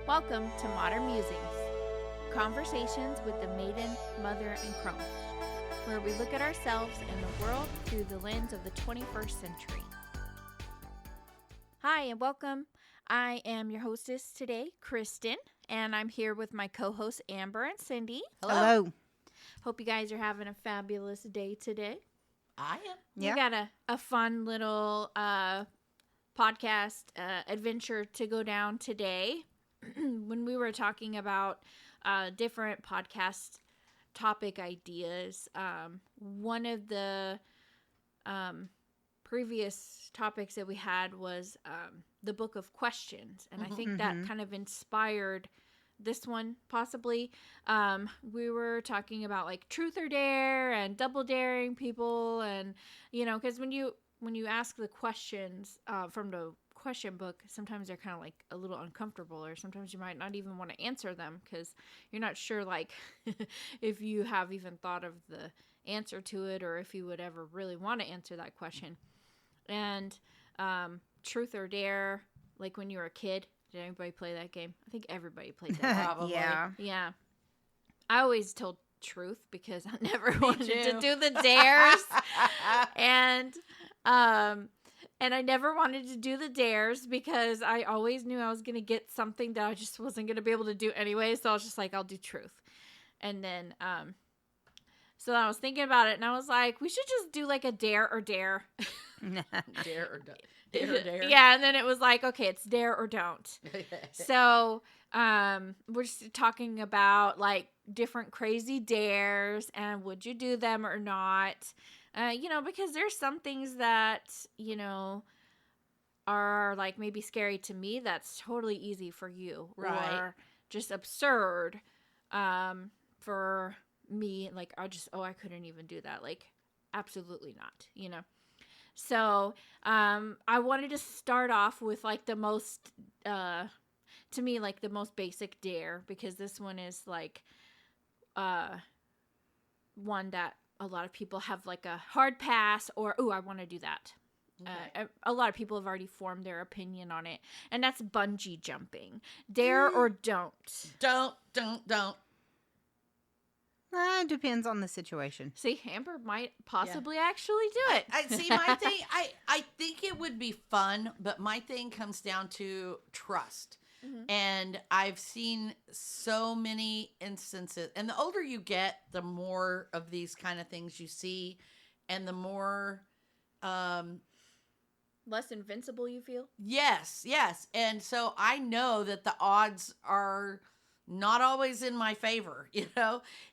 Welcome to Modern Musings, conversations with the maiden, mother, and crone, where we look at ourselves and the world through the lens of the 21st century. Hi, and welcome. I am your hostess today, Christen, and I'm here with my co-hosts, Amber and Cindy. Hello. Hope you guys are having a fabulous day today. I am. We got a fun little podcast adventure to go down today. When we were talking about different podcast topic ideas, one of the previous topics that we had was the book of questions. And I think that kind of inspired this one, possibly. We were talking about like truth or dare and double daring people. And, you know, because when you ask the questions from the question book, sometimes they're kind of like a little uncomfortable, or sometimes you might not even want to answer them because you're not sure like if you have even thought of the answer to it, or if you would ever really want to answer that question. And truth or dare, like when you were a kid, did anybody play that game? I think everybody played that. Probably. Yeah. I always told truth because I never wanted to do the dares. And I never wanted to do the dares because I always knew I was going to get something that I just wasn't going to be able to do anyway. So I was just like, I'll do truth. And then, so I was thinking about it and I was like, we should just do like a dare or dare. Dare or dare. Yeah. And then it was like, okay, it's dare or don't. So, we're just talking about like different crazy dares and would you do them or not? Because there's some things that, are like maybe scary to me that's totally easy for you. Right. Or just absurd for me. Like, I couldn't even do that. Like, absolutely not, So I wanted to start off with like the most, to me, like the most basic dare, because this one is like one that a lot of people have like a hard pass or, I want to do that. Okay. A lot of people have already formed their opinion on it. And that's bungee jumping. Dare or don't? Don't. It depends on the situation. See, Amber might possibly actually do it. I see my thing. I think it would be fun, but my thing comes down to trust. Mm-hmm. And I've seen so many instances, and the older you get, the more of these kind of things you see, and the more less invincible you feel. Yes. And so I know that the odds are not always in my favor,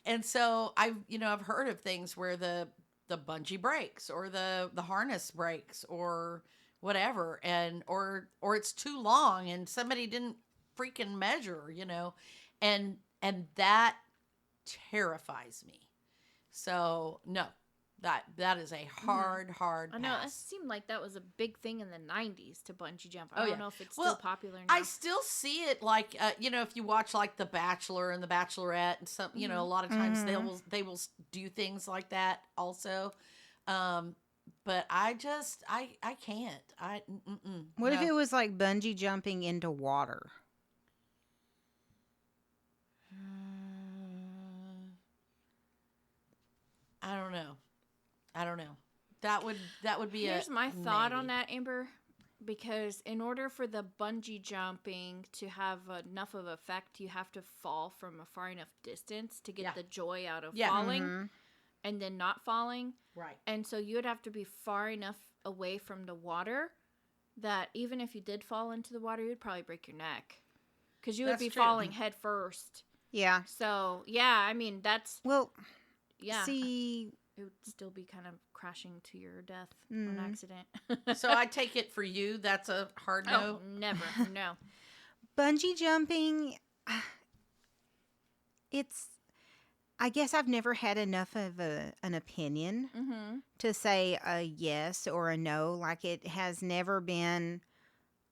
and so I've heard of things where the bungee breaks or the harness breaks or whatever, and or it's too long and somebody didn't freaking measure, and that terrifies me. So no, that is a hard pass. I know, it seemed like that was a big thing in the 90s to bungee jump. I don't know if it's still popular now. I still see it like if you watch like The Bachelor and The Bachelorette and some, a lot of times they will do things like that also. But I can't. What if it was like bungee jumping into water? I don't know. That would be Here's my thought on that, Amber. Because in order for the bungee jumping to have enough of effect, you have to fall from a far enough distance to get the joy out of falling and then not falling. Right. And so you would have to be far enough away from the water that even if you did fall into the water, you'd probably break your neck. Because you would be falling head first. Yeah. So, yeah, I mean, that's... Well, yeah. See... It would still be kind of crashing to your death on accident. So I take it for you, that's a hard no? Oh, never, no. Bungee jumping, I guess I've never had enough of an opinion to say a yes or a no. Like, it has never been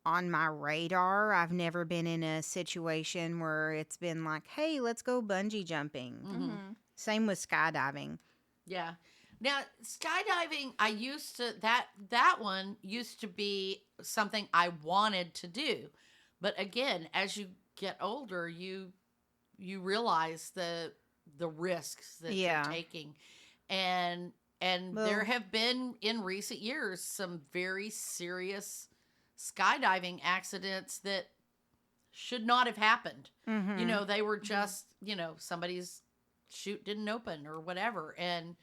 on my radar. I've never been in a situation where it's been like, hey, let's go bungee jumping. Mm-hmm. Same with skydiving. Yeah. Now, skydiving, I used to, that one used to be something I wanted to do. But again, as you get older, you realize the risks that Yeah. you're taking. And Well, there have been in recent years some very serious skydiving accidents that should not have happened. mhm. You know, they were just, you know, somebody's chute didn't open or whatever. And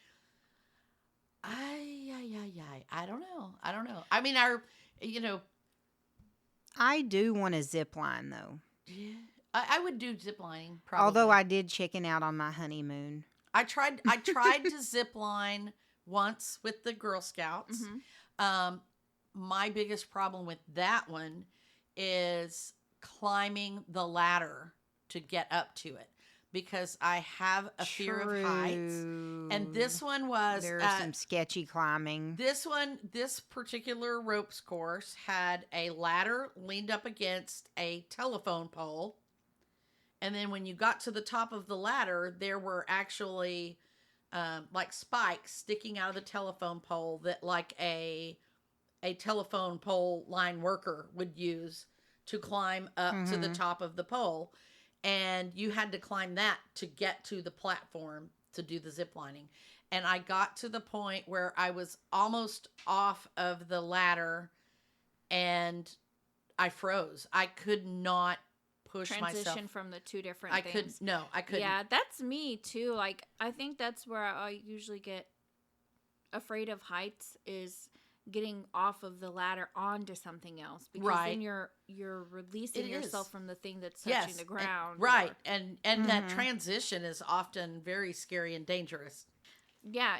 I don't know. I don't know. I mean, you know, I do want a zip line though. yeah, I would do zip lining probably. Although I did chicken out on my honeymoon. I tried to zip line once with the Girl Scouts. My biggest problem with that one is climbing the ladder to get up to it, because I have a fear of heights. And this one was There's some sketchy climbing. This particular ropes course had a ladder leaned up against a telephone pole. And then when you got to the top of the ladder, there were actually like spikes sticking out of the telephone pole that like a telephone pole line worker would use to climb up to the top of the pole. And you had to climb that to get to the platform to do the zip lining. And I got to the point where I was almost off of the ladder and I froze. I could not push Transition myself from the two different things. I couldn't. Yeah, that's me too. Like, I think that's where I usually get afraid of heights, is getting off of the ladder onto something else, because then you're releasing yourself from the thing that's touching the ground. And that transition is often very scary and dangerous. Yeah,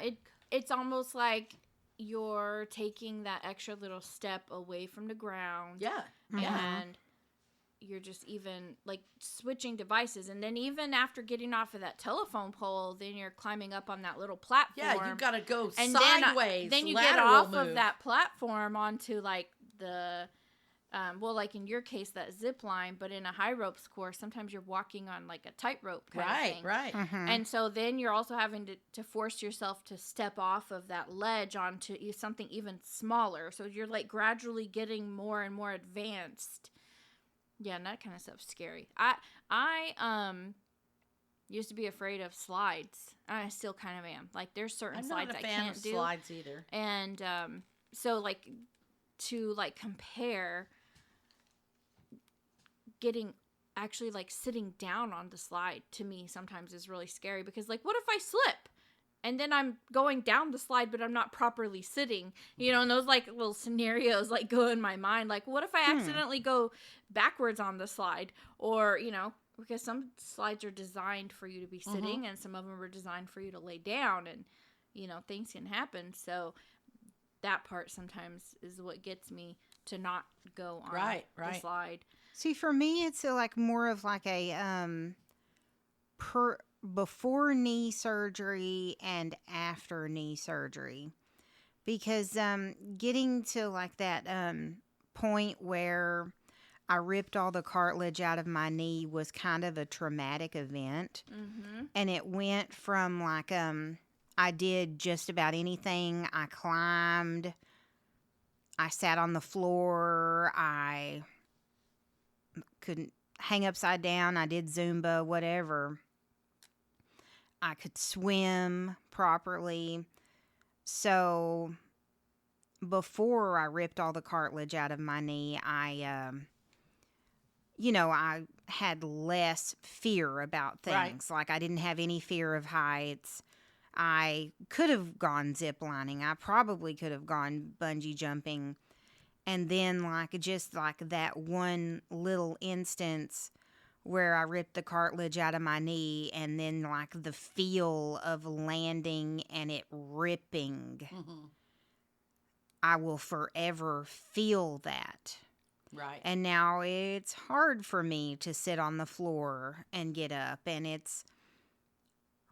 it's almost like you're taking that extra little step away from the ground. Yeah. And you're just even like switching devices, and then even after getting off of that telephone pole, then you're climbing up on that little platform. Yeah, you've got to go and sideways. Then you get off of that platform onto like the well, like in your case, that zip line, but in a high ropes course, sometimes you're walking on like a tightrope kind of thing. Right. And so then you're also having to force yourself to step off of that ledge onto something even smaller. So you're like gradually getting more and more advanced. Yeah, and that kind of stuff's scary. I used to be afraid of slides. I still kind of am. Like, there's certain slides I can't do. I'm not a fan of slides either. And so like to like compare getting actually like sitting down on the slide, to me sometimes is really scary, because like, what if I slip? And then I'm going down the slide, but I'm not properly sitting, you know, and those like little scenarios like go in my mind. Like, what if I accidentally go backwards on the slide? Or, you know, because some slides are designed for you to be sitting and some of them are designed for you to lay down, and, you know, things can happen. So that part sometimes is what gets me to not go on the slide. See, for me, it's like more of like a before knee surgery and after knee surgery, because getting to like that point where I ripped all the cartilage out of my knee was kind of a traumatic event. And it went from like I did just about anything. I climbed, I sat on the floor, I couldn't hang upside down, I did Zumba, whatever. I could swim properly. So before I ripped all the cartilage out of my knee, I had less fear about things. Like, I didn't have any fear of heights. I could have gone zip lining. I probably could have gone bungee jumping. And then just that one little instance where I ripped the cartilage out of my knee, and then like the feel of landing and it ripping, I will forever feel that. Right. And now it's hard for me to sit on the floor and get up, and it's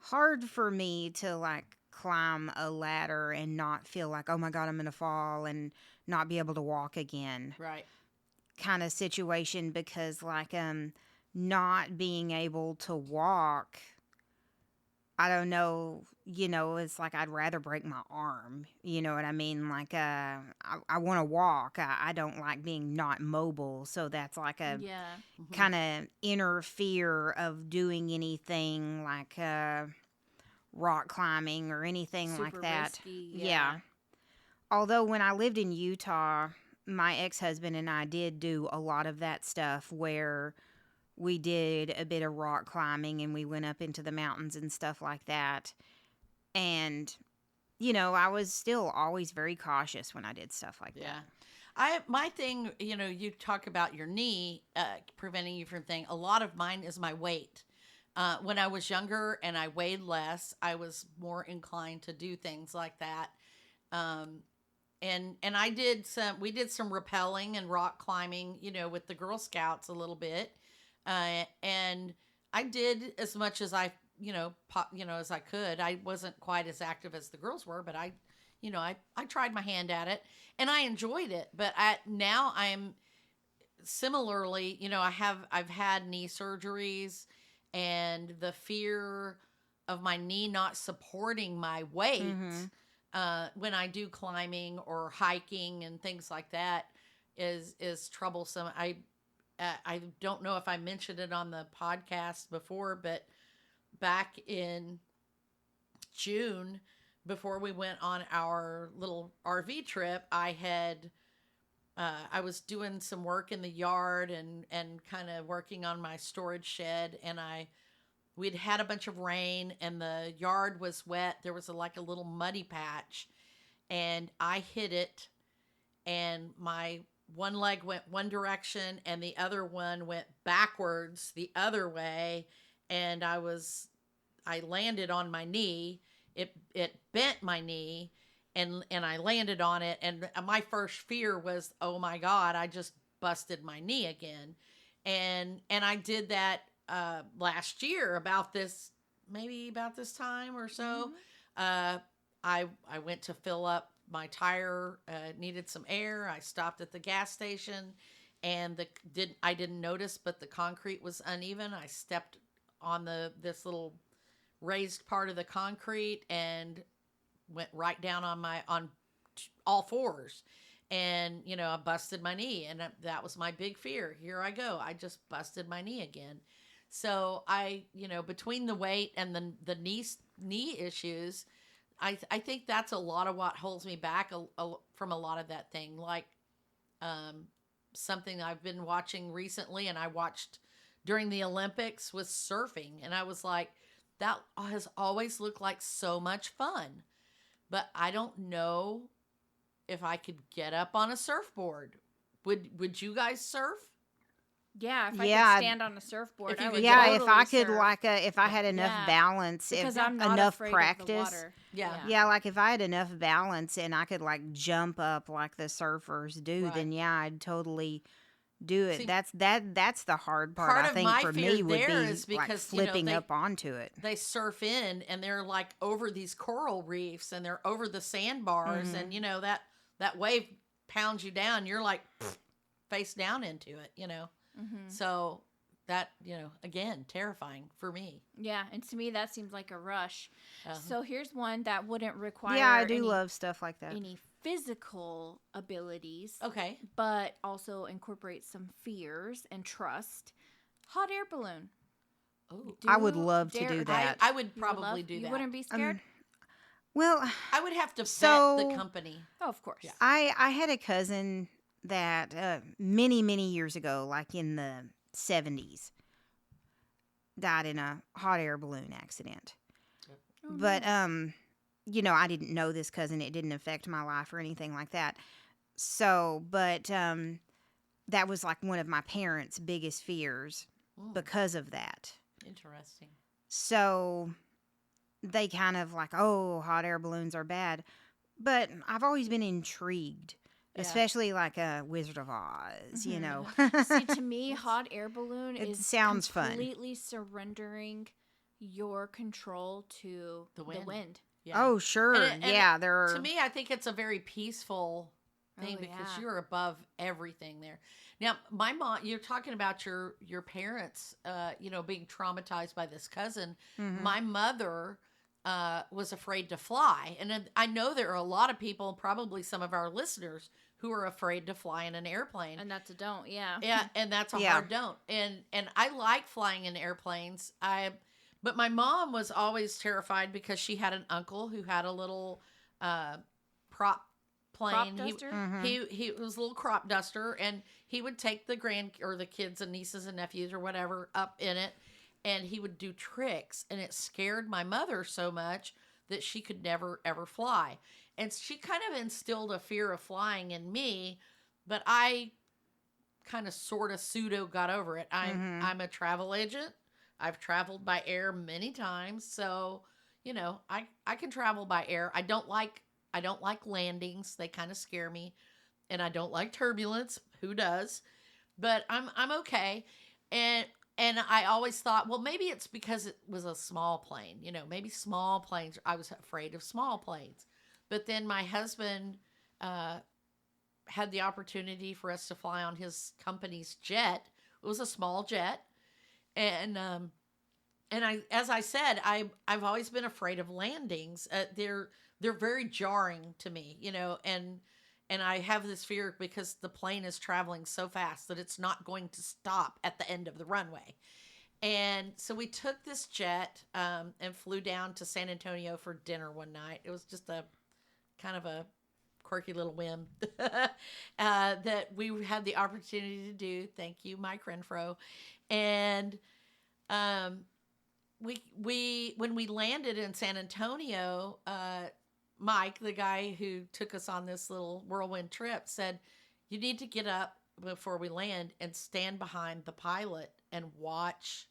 hard for me to like climb a ladder and not feel like, oh my God, I'm going to fall and not be able to walk again. Right. Kind of situation, because like not being able to walk I don't know, it's like I'd rather break my arm. You know what I mean? Like, I want to walk. I don't like being not mobile. So that's like a Yeah. Mhm. kind of inner fear of doing anything like rock climbing or anything like Super that. risky. Yeah. Although when I lived in Utah, my ex-husband and I did do a lot of that stuff where we did a bit of rock climbing and we went up into the mountains and stuff like that. And I was still always very cautious when I did stuff like Yeah. that. My thing, you talk about your knee preventing you from things. A lot of mine is my weight. When I was younger and I weighed less, I was more inclined to do things like that. Um, and we did some rappelling and rock climbing, with the Girl Scouts a little bit. And I did as much as as I could. I wasn't quite as active as the girls were, but I tried my hand at it and I enjoyed it. But now I'm similarly, I've had knee surgeries, and the fear of my knee not supporting my weight Mhm. when I do climbing or hiking and things like that is troublesome. I don't know if I mentioned it on the podcast before, but back in June, before we went on our little RV trip, I was doing some work in the yard and kind of working on my storage shed, and we'd had a bunch of rain and the yard was wet. There was like a little muddy patch, and I hit it, and my one leg went one direction and the other one went backwards the other way, and I landed on my knee. It bent my knee, and I landed on it, and my first fear was, oh my god, I just busted my knee again. And I did that last year maybe about this time or so. Uh, I went to fill up my tire, needed some air. I stopped at the gas station, and I didn't notice, but the concrete was uneven. I stepped on this little raised part of the concrete and went right down on all fours, and I busted my knee, and that was my big fear. Here I go, I just busted my knee again. So between the weight and the knee issues, I think that's a lot of what holds me back from a lot of that thing. Like something I've been watching recently, and I watched during the Olympics, was surfing, and I was like, that has always looked like so much fun, but I don't know if I could get up on a surfboard. Would you guys surf? Yeah, if I Yeah, could stand on a surfboard, If you I could would get Yeah, up. if totally I could surf. if I had enough Yeah, balance, because if I'm not enough afraid practice. of the water. Yeah. Yeah, like if I had enough balance and I could like jump up like the surfers do, Right. then yeah, I'd totally do it. See, That's the hard part. part I of think my for fear me would there be is like because flipping up onto it. they surf in, and they're like over these coral reefs, and they're over the sandbars, Mhm. and that wave pounds you down. You're like face down into it. Mm-hmm. So that again, terrifying for me. Yeah, and to me that seems like a rush. Uh-huh. So here's one that wouldn't require Yeah, I do love stuff like that. any physical abilities, Okay. but also incorporates some fears and trust. Hot air balloon. Oh, I would love to do I, that. I would You would probably love- do you that. wouldn't be scared? Well, I would have to vet So- the company. Oh, of course. Yeah. I had a cousin that many years ago, like in the 70s, died in a hot air balloon accident. Oh, But no. I didn't know this cousin. It didn't affect my life or anything like that. So, but that was like one of my parents' biggest fears because of that. Interesting. So they kind of like, oh, hot air balloons are bad. But I've always been intrigued, Yeah. especially like a Wizard of Oz, See, to me, hot air balloon It is sounds fun. completely surrendering your control to The the wind. wind. Yeah. Oh, sure. And yeah, there are. To me, I think it's a very peaceful thing Oh, because yeah. you're above everything there. Now, my mom, you're talking about your parents, being traumatized by this cousin. Mm-hmm. My mother was afraid to fly, and I know there are a lot of people, probably some of our listeners, who are afraid to fly in an airplane. And that's a don't, yeah. Yeah, and that's a Yeah. hard don't. And I like flying in airplanes. But my mom was always terrified because she had an uncle who had a little prop plane. Crop duster? Mm-hmm. He was a little crop duster, and he would take the kids and nieces and nephews or whatever up in it, and he would do tricks, and it scared my mother so much that she could never ever fly. And she kind of instilled a fear of flying in me, but I kind of sort of pseudo got over it. Mm-hmm. I'm a travel agent. I've traveled by air many times, so I can travel by air. I don't like landings. They kind of scare me, and I don't like turbulence. Who does? But I'm okay. And I always thought, well, maybe it's because it was a small plane. Maybe small planes. I was afraid of small planes. But then my husband had the opportunity for us to fly on his company's jet. It was a small jet, and as I said, I've always been afraid of landings. They're very jarring to me, and I have this fear because the plane is traveling so fast that it's not going to stop at the end of the runway. And so we took this jet and flew down to San Antonio for dinner one night. It was just a kind of a quirky little whim that we had the opportunity to do. Thank you, Mike Renfro. And we when we landed in San Antonio, Mike, the guy who took us on this little whirlwind trip, said, "You need to get up before we land and stand behind the pilot and watch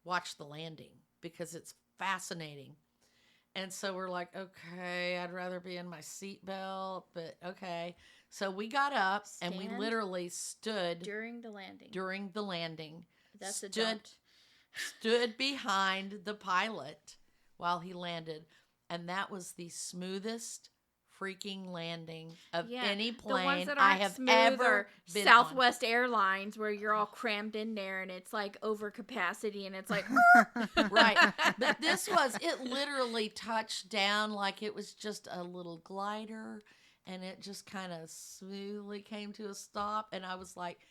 the landing because it's fascinating." And so we're like, okay, I'd rather be in my seatbelt, but okay. So we got up and we Stand literally stood during the landing. Stood That's a don't. stood behind the pilot while he landed, and that was the smoothest freaking landing of any The ones plane that I aren't have smooth ever are been Southwest Airlines, where you're all crammed in there and it's like over capacity and it's like on. Right. But it literally touched down like it was just a little glider, and it just kind of smoothly came to a stop, and I was like,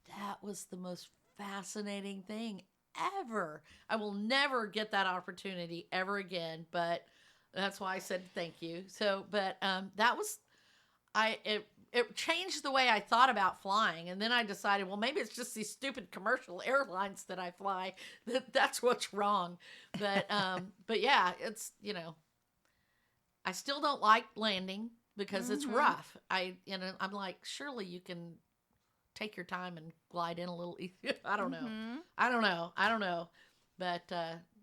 that was the most fascinating thing ever. I will never get that opportunity ever again, but that's why I said thank you. So, but that was it changed the way I thought about flying, and then I decided, well, maybe it's just these stupid commercial airlines that I fly that's what's wrong. But yeah, it's I still don't like landing because it's rough. I'm like, surely you can take your time and glide in a little easier. I don't know. I don't know. But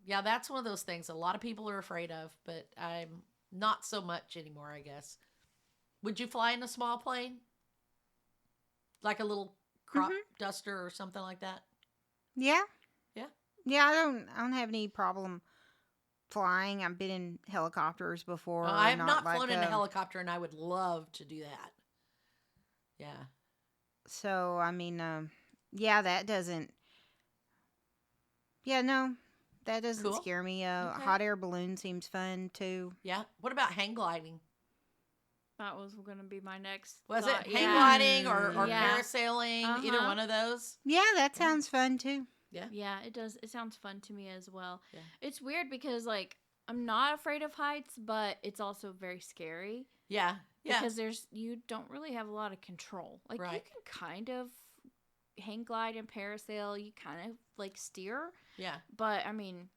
yeah, that's one of those things a lot of people are afraid of, but I'm not so much anymore, I guess. Would you fly in a small plane? Like a little crop duster or something like that? Yeah. Yeah. Yeah, I don't have any problem flying. I've been in helicopters before. I have not like flown in a helicopter, and I would love to do that. Yeah. So, I mean, yeah, that doesn't. Yeah, no, that doesn't Cool. scare me. Okay. Hot air balloon seems fun too. Yeah. What about hang gliding? that was going to be my next Was thought. it hang gliding or Yeah. parasailing? Either one of those? Yeah, that sounds fun too. Yeah, it does. It sounds fun to me as well. Yeah. It's weird because like I'm not afraid of heights, but it's also very scary. Yeah. Yeah. Because you don't really have a lot of control. Like Right. you can kind of hang glide and parasail, you kind of like steer, Yeah. but I mean,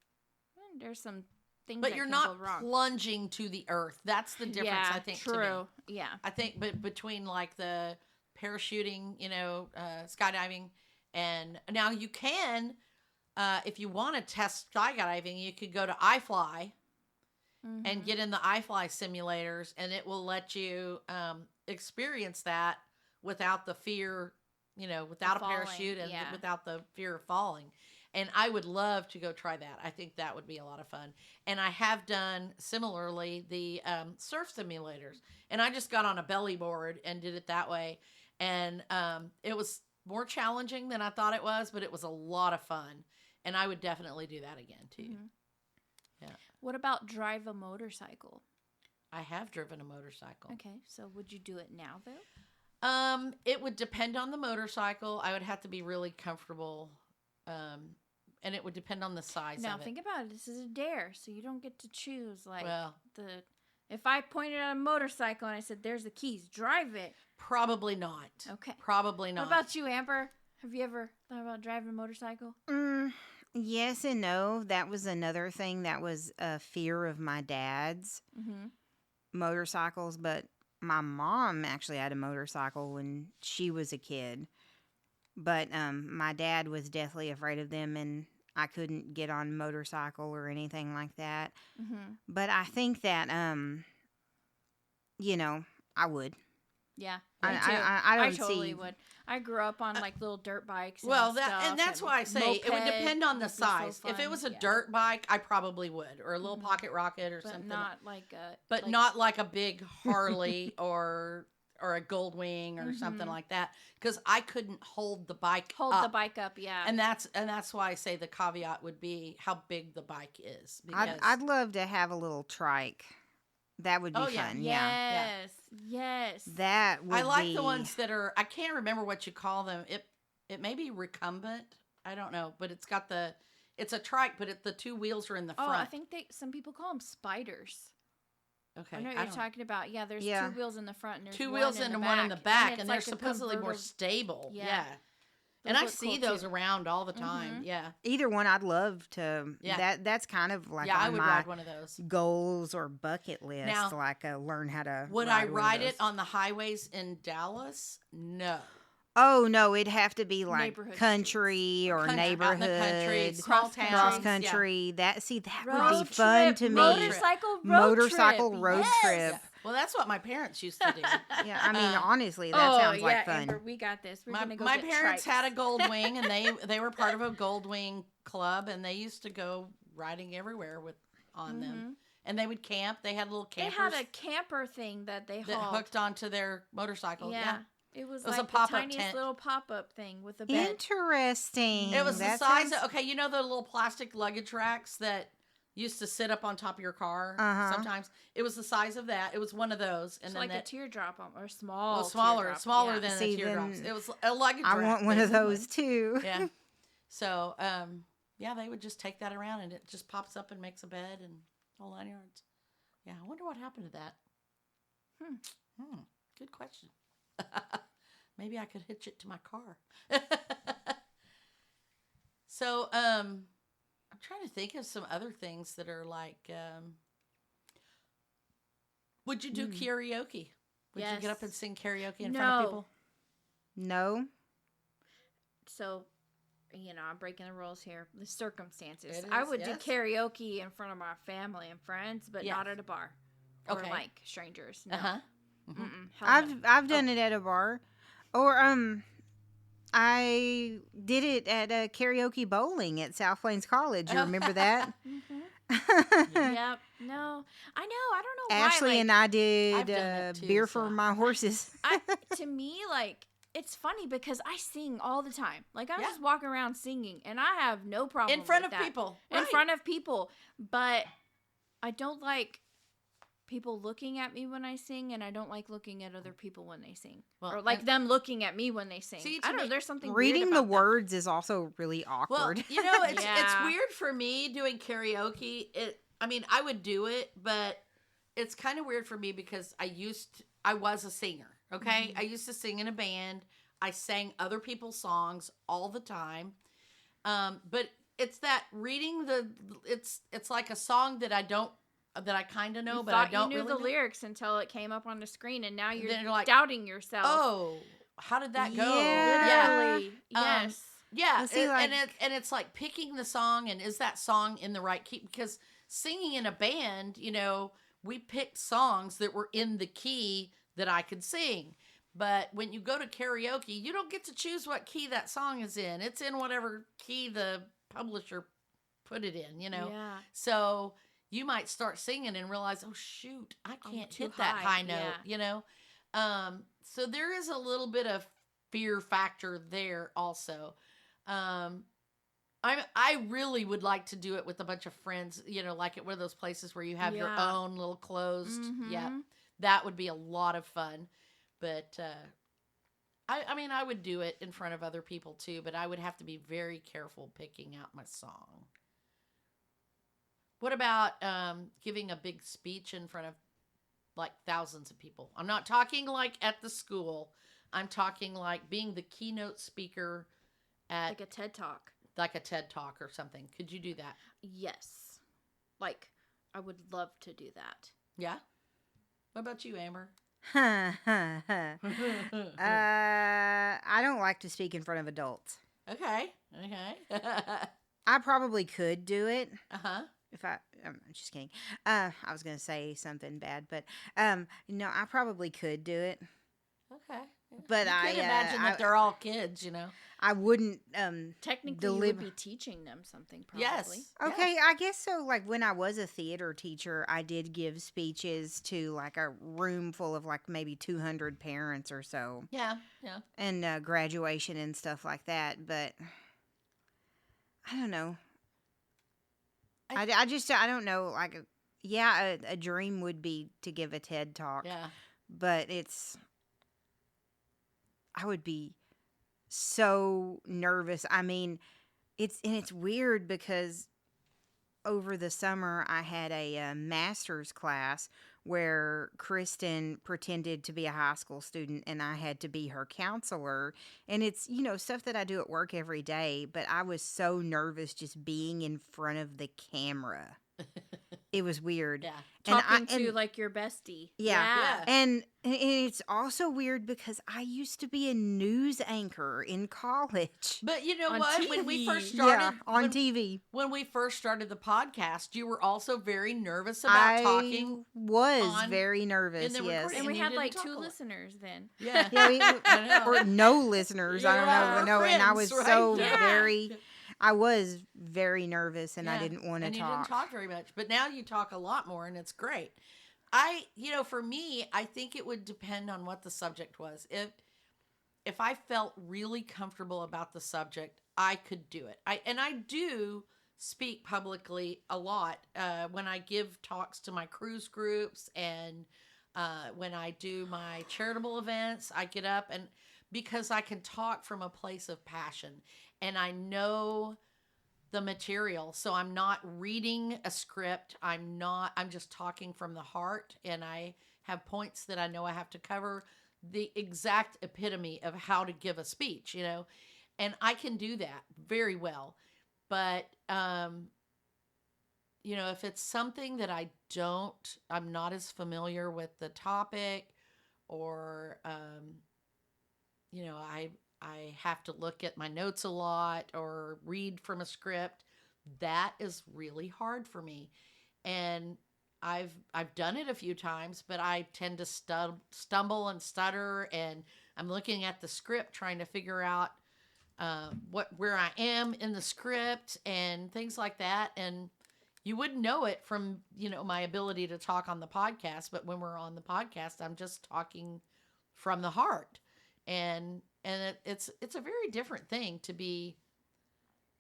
there's some things But that you're can not go wrong. plunging to the earth. That's the difference, Yeah, I think. true. To me. Yeah. I think, but between like the parachuting, skydiving, and now you can, if you want to test skydiving, you could go to iFly and get in the iFly simulators, and it will let you experience that without the fear, without a falling, parachute and yeah. without the fear of falling. And I would love to go try that. I think that would be a lot of fun. And I have done similarly the surf simulators. And I just got on a belly board and did it that way. And it was more challenging than I thought it was, but it was a lot of fun. And I would definitely do that again too. Mm-hmm. Yeah. What about drive a motorcycle? I have driven a motorcycle. Okay, so would you do it now though? It would depend on the motorcycle. I would have to be really comfortable. And it would depend on the size Now of it. think about it. This is a dare, so you don't get to choose. Like Well, if I pointed at a motorcycle and I said, "There's the keys, drive it." probably not. Okay. Probably not. What about you, Amber? Have you ever thought about driving a motorcycle? Yes and no. That was another thing that was a fear of my dad's, Mm-hmm. motorcycles. But my mom actually had a motorcycle when she was a kid. But my dad was deathly afraid of them, and I couldn't get on a motorcycle or anything like that. Mm-hmm. But I think that, I would. Yeah, I me too. I don't totally see. would. I grew up on like little dirt bikes. Well, and stuff, and that's why I say it would depend on the moped would be so size. If it fun. was a Yeah. dirt bike, I probably would, or a little Mhm. pocket rocket or but something. not like a. But like, not like a big Harley or a Goldwing or something Mhm. like that, because I couldn't hold the bike hold up. the bike up. Yeah, And that's why I say the caveat would be how big the bike is. Because I'd love to have a little trike. That would be Oh, yeah. fun. Yeah. yes. That would I like be, the ones that are, I can't remember what you call them. It may be recumbent. I don't know, but it's a trike, but the two wheels are in the Oh, front. I think some people call them spiders. Okay. I know what I you're don't- talking about. Yeah, there's Yeah. two wheels in the front and there's two one wheels in and the one in the back, and it's they're like a supposedly more convertible- stable. Yeah. Yeah. Those And I look see cool, those too. around all the time. Mhm. Yeah. either one. I'd love to. Yeah. That's kind of like yeah, I on would my ride one of those. goals or bucket list. Now, like learn how to. Would I one of ride those. it on the highways in Dallas? No. Oh no, it'd have to be like Neighborhood country or Out in the country, neighborhood, small Cross towns. cross country. country. That would Road be fun trip, to me. Motorcycle road Motorcycle trip. road Yes. trip. Yeah. Well, that's what my parents used to do. Yeah, I mean, honestly, that Oh, sounds like yeah, fun. Amber, we got this. We're My, gonna go my get parents trikes. had a Goldwing, and they were part of a Goldwing club, and they used to go riding everywhere on them. And they would camp. They had little They campers had a camper thing that they that hauled. hooked onto their motorcycle. Yeah. Yeah. It was It was like a pop-up the tiniest tent. little pop-up thing with a bed. Interesting. It was the That size sounds- of, okay, you know the little plastic luggage racks that used to sit up on top of your car sometimes? It was the size of that. It was one of those. And It's then like a that, teardrop or small. well, smaller teardrop, than See, the teardrops. then It was a luggage I rack. want one of basically. those too. Yeah. So, yeah, they would just take that around, and it just pops up and makes a bed and whole 9 yards. Yeah, I wonder what happened to that. Good question. Maybe I could hitch it to my car. So, I'm trying to think of some other things that are like, would you do karaoke? Would you get up and Yes. sing karaoke in front of people? No. So, I'm breaking the rules here. The circumstances. It I is, would yes. do karaoke in front of my family and friends, but Yeah. not at a bar or Okay. like strangers. No. Uh-huh. Hell no. I've done it at a bar, or I did it at a karaoke bowling at South Plains College. You remember that? Yep. No. I know. I don't know why. Ashley like, and I I've did done it too, beer so- for my horses. to me, like, it's funny because I sing all the time. Like, I'm Yeah. just walking around singing, and I have no problem In front with of that. people. In Right. front of people. But I don't like people looking at me when I sing, and I don't like looking at other people when they sing. Well, or like and- them looking at me when they sing. See, I to don't know. me- There's something Reading weird the about that. words is also really Well, awkward. it's Yeah. weird for me doing karaoke. I mean, I would do it, but it's kind of weird for me because I was a singer, okay? I used to sing in a band. I sang other people's songs all the time. But it's that reading it's like a song that I kind of know, You but I thought don't you knew really the know. lyrics until it came up on the screen, and now you're Then you're like, doubting yourself. Oh, how did that go? Yeah. Literally. Yes. Yeah, Well, see, like- and it's like picking the song, and is that song in the right key? Because singing in a band, we picked songs that were in the key that I could sing. But when you go to karaoke, you don't get to choose what key that song is in. It's in whatever key the publisher put it in, Yeah. So you might start singing and realize, oh shoot, I can't too hit that high. high note, Yeah. So there is a little bit of fear factor there also. I really would like to do it with a bunch of friends, like at one of those places where you have your Yeah. own little closed. Mm-hmm. Yeah, that would be a lot of fun. But I mean, I would do it in front of other people too, but I would have to be very careful picking out my song. What about giving a big speech in front of like thousands of people? I'm not talking like at the school. I'm talking like being the keynote speaker at Like a TED Talk. like a TED Talk or something. Could you do that? Yes. Like, I would love to do that. Yeah. What about you, Amber? I don't like to speak in front of adults. Okay. I probably could do it Uh-huh. if I'm just kidding. I was gonna say something bad, but no, I probably could do it. Okay. But you I could imagine that they're all kids, I wouldn't Technically, you would be teaching them something, probably. Yes. Okay, I guess so. Like when I was a theater teacher, I did give speeches to like a room full of like maybe 200 parents or so. Yeah. And graduation and stuff like that. But I don't know. I don't know. Like, a dream would be to give a TED Talk. Yeah. But I would be so nervous. I mean, it's weird because over the summer I had a master's class where Christen pretended to be a high school student and I had to be her counselor. And it's, stuff that I do at work every day, but I was so nervous just being in front of the camera. It was weird. Yeah. Talking to like your bestie. Yeah. And it's also weird because I used to be a news anchor in college. But you know On what? TV. When we first started TV. When we first started the podcast, you were also very nervous about talking. Was very nervous, in the yes. recording. And we you had didn't like talk 2 a lot. listeners then. Yeah. I know. Or no listeners. I Yeah, don't know. we're And I friends, was right? so Yeah. I was very nervous and I Yeah. didn't want to And talk. you didn't talk very much, but now you talk a lot more, and it's great. For me, I think it would depend on what the subject was. If I felt really comfortable about the subject, I could do it. I do speak publicly a lot when I give talks to my cruise groups and when I do my charitable events. I get up and because I can talk from a place of passion and I know the material. So I'm not reading a script. I'm just talking from the heart, and I have points that I know I have to cover, the exact epitome of how to give a speech, and I can do that very well. But, if it's something that I'm not as familiar with the topic or, I have to look at my notes a lot or read from a script. That is really hard for me. And I've done it a few times, but I tend to stumble and stutter, and I'm looking at the script trying to figure out where I am in the script and things like that. And you wouldn't know it from, my ability to talk on the podcast, but when we're on the podcast, I'm just talking from the heart. And it's a very different thing to be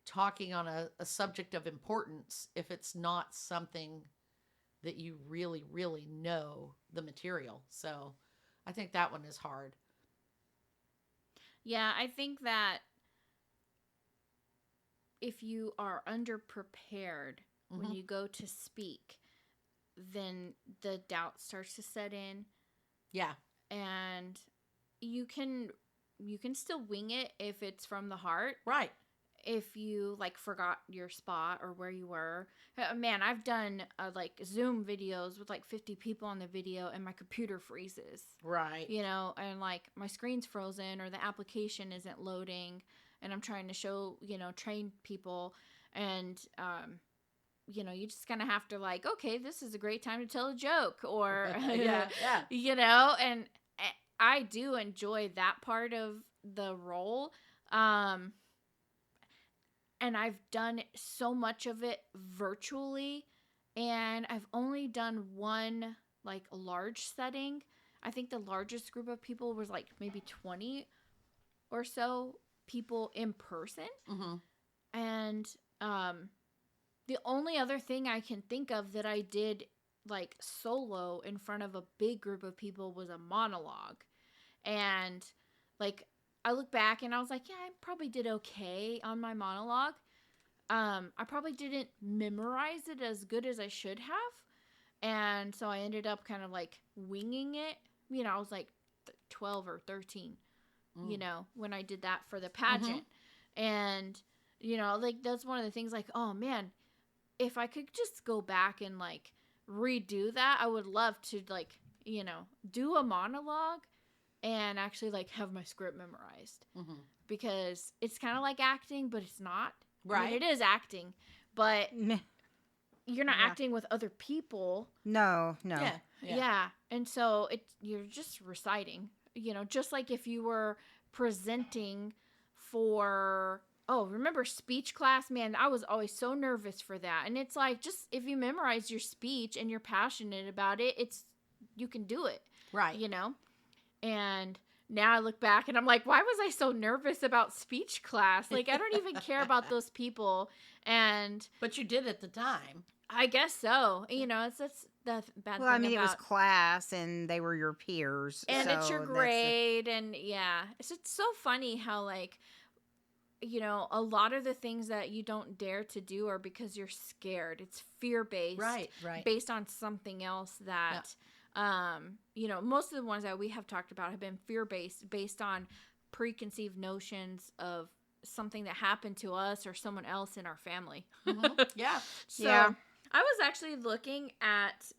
talking on a subject of importance if it's not something that you really, really know the material. So I think that one is hard. Yeah, I think that if you are underprepared when you go to speak, then the doubt starts to set in. Yeah. And you can still wing it if it's from the heart. Right. If you forgot your spot or where you were. Man, I've done Zoom videos with 50 people on the video and my computer freezes. Right. And my screen's frozen or the application isn't loading and I'm trying to show, train people and you just kind of have to okay, this is a great time to tell a joke or yeah. And I do enjoy that part of the role. and I've done so much of it virtually, and I've only done one like large setting. I think the largest group of people was like maybe 20 or so people in person. Mm-hmm. And the only other thing I can think of that I did like solo in front of a big group of people was a monologue. And like I look back and I was like, yeah, I probably did okay on my monologue. I probably didn't memorize it as good as I should have. And so I ended up kind of like winging it. You know, I was like 12 or 13, you know, when I did that for the pageant. And, you know, like that's one of the things like, oh man, if I could just go back and like redo that, I would love to like, you know, do a monologue and actually like have my script memorized. Because it's kind of like acting, but it's not. Right. I mean, it is acting, but you're not acting with other people. No. Yeah. And so you're just reciting, you know, just like if you were presenting for, remember speech class? Man, I was always so nervous for that. And it's like, just if you memorize your speech and you're passionate about it, you can do it. Right. You know? And now I look back and I'm like, why was I so nervous about speech class? Like, I don't even care about those people. But you did at the time. I guess so. You know, that's the bad thing. Well, I mean, it was class and they were your peers. And so it's your grade. And yeah, it's so funny how like, you know, a lot of the things that you don't dare to do are because you're scared. It's fear-based. Right. Based on something else that, you know, most of the ones that we have talked about have been fear-based, based on preconceived notions of something that happened to us or someone else in our family. Yeah. So I was actually looking at,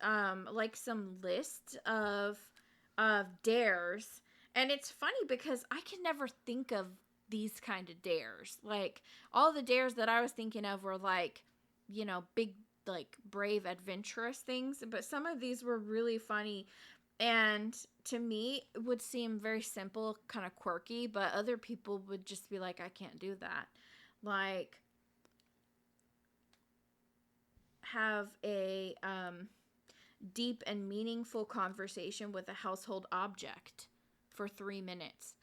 like some list of dares, and it's funny because I can never think of these kind of dares. Like all the dares that I was thinking of were like, you know, big, like brave, adventurous things. But some of these were really funny. And to me, it would seem very simple, kind of quirky, but other people would just be like, I can't do that. Like have a deep and meaningful conversation with a household object for 3 minutes.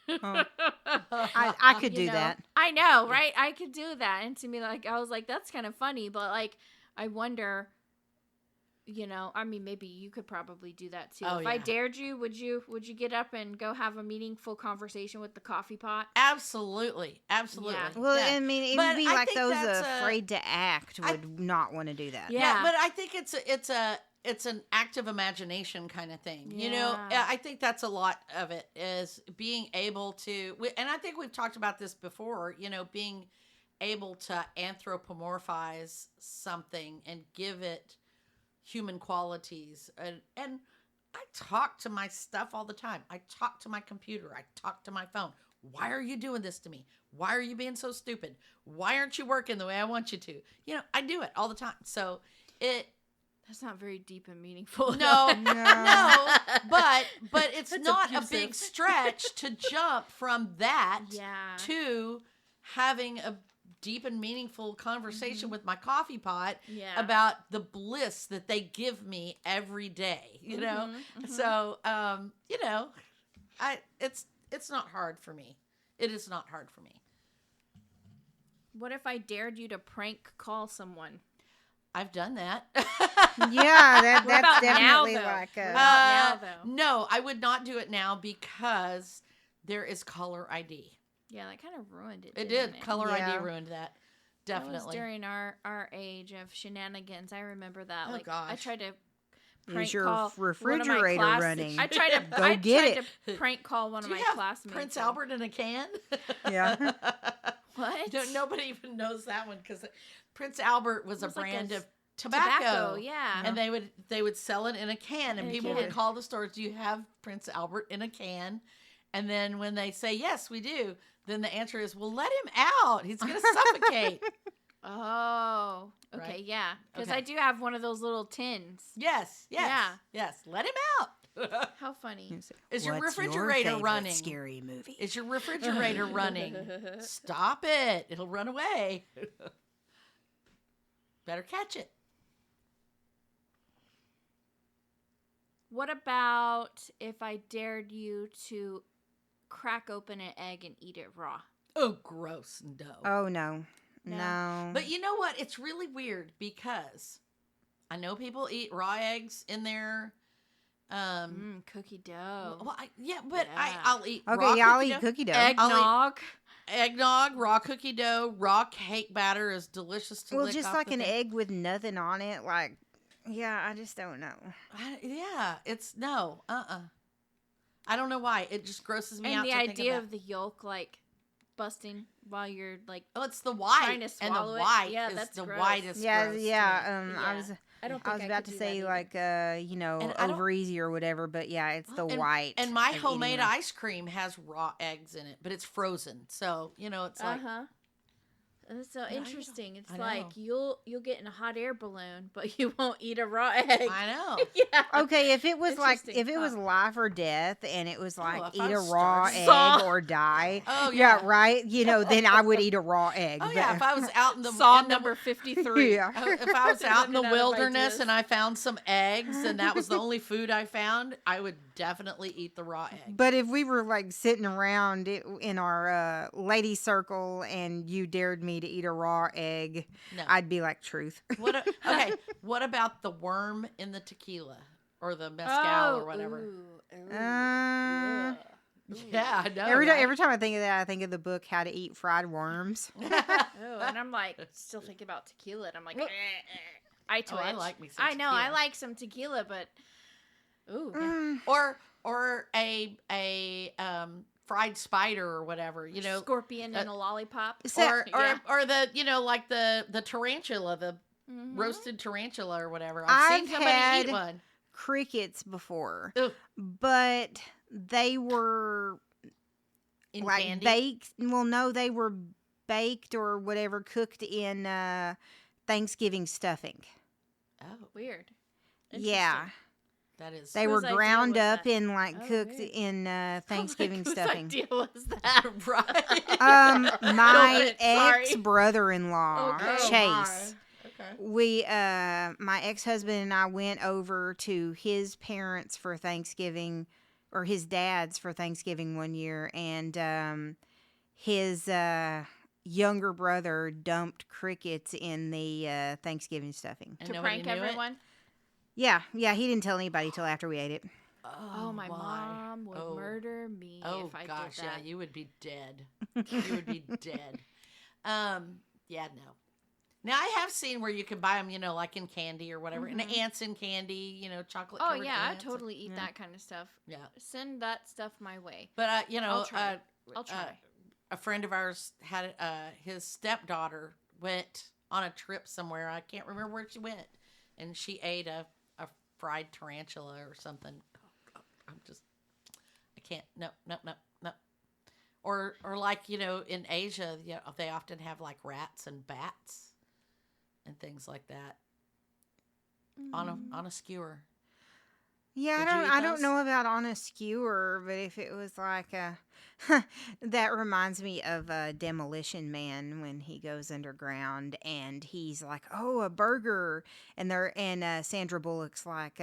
I could do that. I know, right? I could do that. And to me, like, I was like, that's kind of funny. But, like, I wonder, you know, I mean, maybe you could probably do that, too. If I dared you, would you get up and go have a meaningful conversation with the coffee pot? Absolutely. Yeah. Well, I mean, it would be I like think those that's afraid to act would not want to do that. Yeah. But I think it's an active imagination kind of thing. You know, I think that's a lot of it is being able to, and I think we've talked about this before, you know, being able to anthropomorphize something and give it human qualities. And I talk to my stuff all the time. I talk to my computer. I talk to my phone. Why are you doing this to me? Why are you being so stupid? Why aren't you working the way I want you to? You know, I do it all the time. So that's not very deep and meaningful. No, but it's not abusive. A big stretch to jump from that to having a deep and meaningful conversation with my coffee pot about the bliss that they give me every day, you know? So, you know, it's not hard for me. It is not hard for me. What if I dared you to prank call someone? I've done that. Yeah, that's definitely now, like a... now, though? No, I would not do it now because there is caller ID. Yeah, that kind of ruined it. It did. It? Caller ID ruined that. Definitely. That was during our age of shenanigans. I remember that. Oh, like, gosh. I tried to prank Is your call refrigerator one of my running? I tried to Go get it. To prank call one of Do my you have classmates. Prince Albert in a can? Yeah. What? Nobody even knows that one because Prince Albert was a brand of tobacco. Yeah. And they would sell it in a can, and people would call the stores, do you have Prince Albert in a can? And then when they say, yes, we do, then the answer is, well, let him out. He's going to suffocate. Oh, okay, Right? yeah. Because Okay. I do have one of those little tins. Yes. Yeah. Yes. Let him out. How funny. Is your What's refrigerator favorite running? Scary movie. Is your refrigerator running? Stop it. It'll run away. Better catch it. What about if I dared you to crack open an egg and eat it raw? Oh, gross. No. Oh no. No. No. But you know what? It's really weird because I know people eat raw eggs in their Cookie dough. well, but Yeah. I'll eat okay, raw yeah, I'll cookie eat dough. cookie dough. Eggnog. Eggnog, raw cookie dough, raw cake batter is delicious to Well, lick just off like the an thing. egg with nothing on it, like, yeah, I just don't know. Yeah, it's no, I don't know why. It just grosses me And out. the to think idea about. of the yolk like busting while you're like Oh, it's the white, trying to and the swallow it. white Yeah, is that's the gross. whitest. Yeah, gross to yeah. me. I Yeah. was, I don't I think was I about could to do that say either. like, And I don't- over easy or whatever, but yeah, it's the and, white. And my of eating homemade them. ice cream has raw eggs in it, but it's frozen, so it's like That's so I know. interesting. It's I like know. you'll get in a hot air balloon, but you won't eat a raw egg. I know. Yeah. Okay, if it was like Interesting if it was thought. life or death, and it was like if I eat a was raw starving. egg Saw. or die. Oh yeah, yeah. right. Then I would eat a raw egg. Oh yeah, if I was out in the Saw in the- number 53. Yeah. if I was out in the Running out of wilderness ideas. and I found some eggs and that was the only food I found, I would definitely eat the raw egg. But if we were like sitting around in our lady circle and you dared me to eat a raw egg, No. I'd be like, truth. Okay, what about the worm in the tequila or the mezcal or whatever? Uh, Yeah, I know. every time I think of that, I think of the book How to Eat Fried Worms. Oh, and I'm like still thinking about tequila, and I'm like, I twitch. Oh, I like me some I know, I tequila. like some tequila, but ooh, or a fried spider or whatever, scorpion in a lollipop. So- or the like the tarantula, the Mhm. roasted tarantula or whatever. I've seen somebody had- eat one. Crickets before, Ugh. but they were In like candy. baked. Well, no, they were baked or whatever, cooked in Thanksgiving stuffing. Oh, Weird. Yeah, that is. they Whose were idea ground was up that? and like Oh, cooked weird. in Thanksgiving Whose stuffing. idea was that? right. My Sorry. ex-brother-in-law, Okay. Oh, Chase. Okay. We my ex-husband and I went over to his parents for Thanksgiving, or his dad's for Thanksgiving one year, and his younger brother dumped crickets in the Thanksgiving stuffing. And To nobody prank knew it? everyone. Yeah, he didn't tell anybody till after we ate it. Oh, my mom would Oh. murder me Oh if I gosh, did yeah, that. you would be dead. You would be dead. Yeah, no. Now I have seen where you can buy them, like in candy or whatever, and ants in candy, chocolate. Oh covered yeah, I ants. totally eat Yeah. that kind of stuff. Yeah, Send that stuff my way. but I'll try. I'll try. a friend of ours had his stepdaughter went on a trip somewhere. I can't remember where she went, and she ate a fried tarantula or something. I'm just, I can't. No. Or like in Asia, they often have like rats and bats and things like that on a skewer. Yeah, Did you eat I don't those? know about on a skewer, but if it was like that reminds me of Demolition Man when he goes underground and he's like, "Oh, a burger," and Sandra Bullock's like,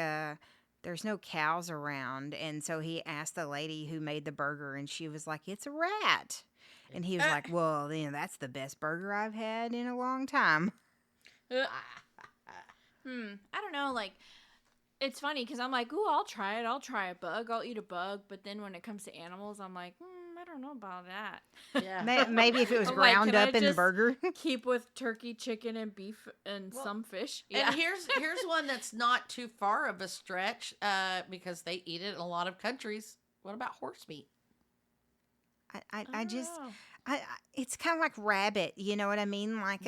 "There's no cows around," and so he asked the lady who made the burger, and she was like, "It's a rat," and he was like, "Well, that's the best burger I've had in a long time." I don't know. Like, it's funny because I'm like, ooh, I'll try it. I'll try a bug. I'll eat a bug. But then when it comes to animals, I'm like, I don't know about that. Yeah. Maybe if it was I'm like, ground can I up in the just burger. Keep with turkey, chicken, and beef, and Well, some fish. And here's one that's not too far of a stretch because they eat it in a lot of countries. What about horse meat? I just it's kind of like rabbit, you know what I mean? Like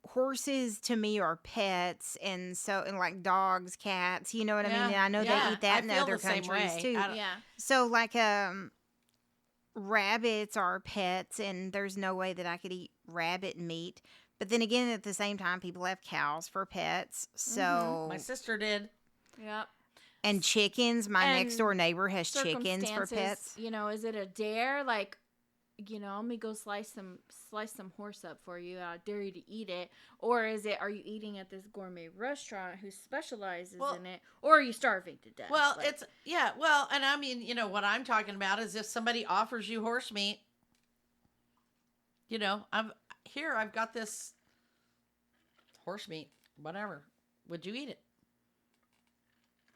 horses to me are pets, and like dogs, cats, you know what I mean? And I know they eat that in feel other the same countries way. too. Yeah. So like rabbits are pets, and there's no way that I could eat rabbit meat. But then again, at the same time, people have cows for pets. So My sister did. Yep. And chickens. My And next door neighbor has chickens for circumstances, pets. you know, is it a dare? Like, you know, let me go slice some horse up for you. I dare you to eat it. Or is it, are you eating at this gourmet restaurant who specializes in it? Or are you starving to death? Well, Like, and I mean, you know, what I'm talking about is if somebody offers you horse meat, you know, I've got this horse meat, whatever. Would you eat it?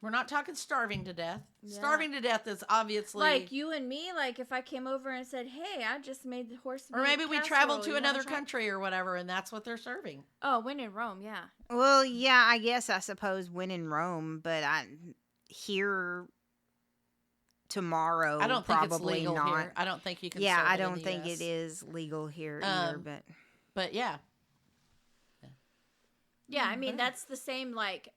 We're not talking starving to death. Yeah. Starving to death is obviously like you and me. Like if I came over and said, "Hey, I just made the horse meat," or maybe we casserole. traveled to another country or whatever, and that's what they're serving. Oh, when in Rome, yeah. Well, yeah, I guess I suppose when in Rome, but here tomorrow. I don't think probably it's legal not. here. I don't think you can. Yeah, serve I it in don't the think US. it is legal here either. But yeah. Yeah, I mean that's the same. Like,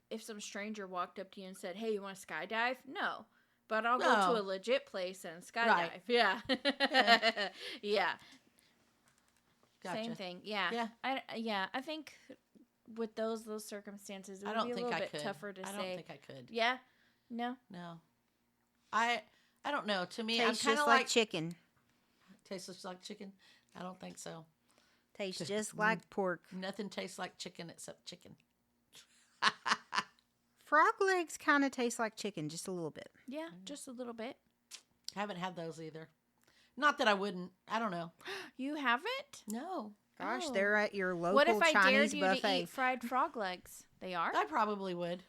if some stranger walked up to you and said, "Hey, you want to skydive?" No, but I'll go to a legit place and skydive. Right. Yeah, yeah. Gotcha. Same thing. Yeah, yeah. I think with those circumstances, it would be a little bit tougher to say. I don't think I could. Yeah, no. I don't know. To me, tastes I'm kind just of like chicken. Tastes just like chicken. I don't think so. Tastes just like pork. Nothing tastes like chicken except chicken. Frog legs kind of taste like chicken, just a little bit. Yeah, just a little bit. Haven't had those either. Not that I wouldn't. I don't know. You haven't? No. Gosh, they're at your local What if I Chinese dared you buffet. to eat fried frog legs? They are? I probably would.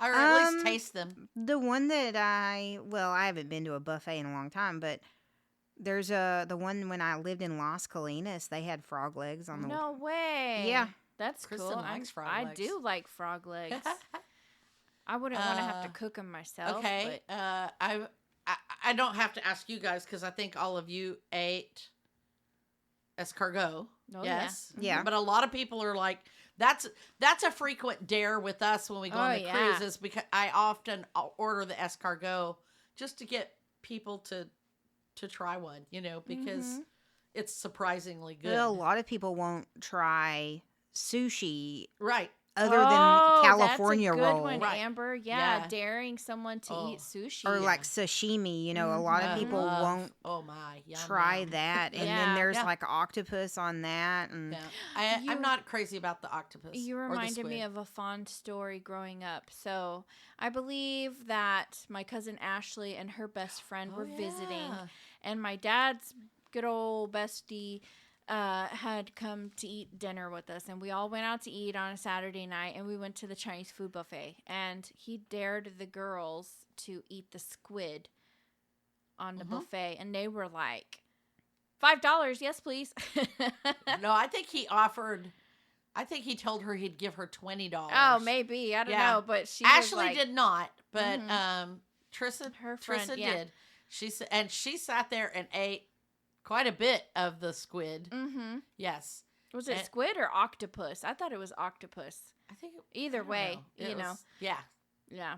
Or at least taste them. The one that I haven't been to a buffet in a long time, but there's the one when I lived in Las Colinas, they had frog legs on the. No way. Yeah. That's Christen cool. likes frog I legs. do like frog legs. I wouldn't want to have to cook them myself. Okay. But... I don't have to ask you guys because I think all of you ate escargot. Oh, yes. Yeah. But a lot of people are like, that's a frequent dare with us when we go on the cruises because I often order the escargot just to get people to try one, you know, because it's surprisingly good. Well, a lot of people won't try sushi. Right. Other than California that's a good roll. one, Right. Amber. Yeah, daring someone to eat sushi. Or like sashimi, you know, a lot of people won't try that. And then there's like octopus on that. And I'm not crazy about the octopus. You reminded me of a fond story growing up. So I believe that my cousin Ashley and her best friend were visiting. And my dad's good old bestie had come to eat dinner with us, and we all went out to eat on a Saturday night, and we went to the Chinese food buffet, and he dared the girls to eat the squid on the buffet, and they were like, $5, yes please. No, I think he told her he'd give her $20. Oh, maybe, I don't know, but Ashley did not, but Tristan, her friend, Tristan did. She sat there and ate quite a bit of the squid. Mm-hmm. Yes. Was it squid or octopus? I thought it was octopus. I think either way, you know. Yeah. Yeah.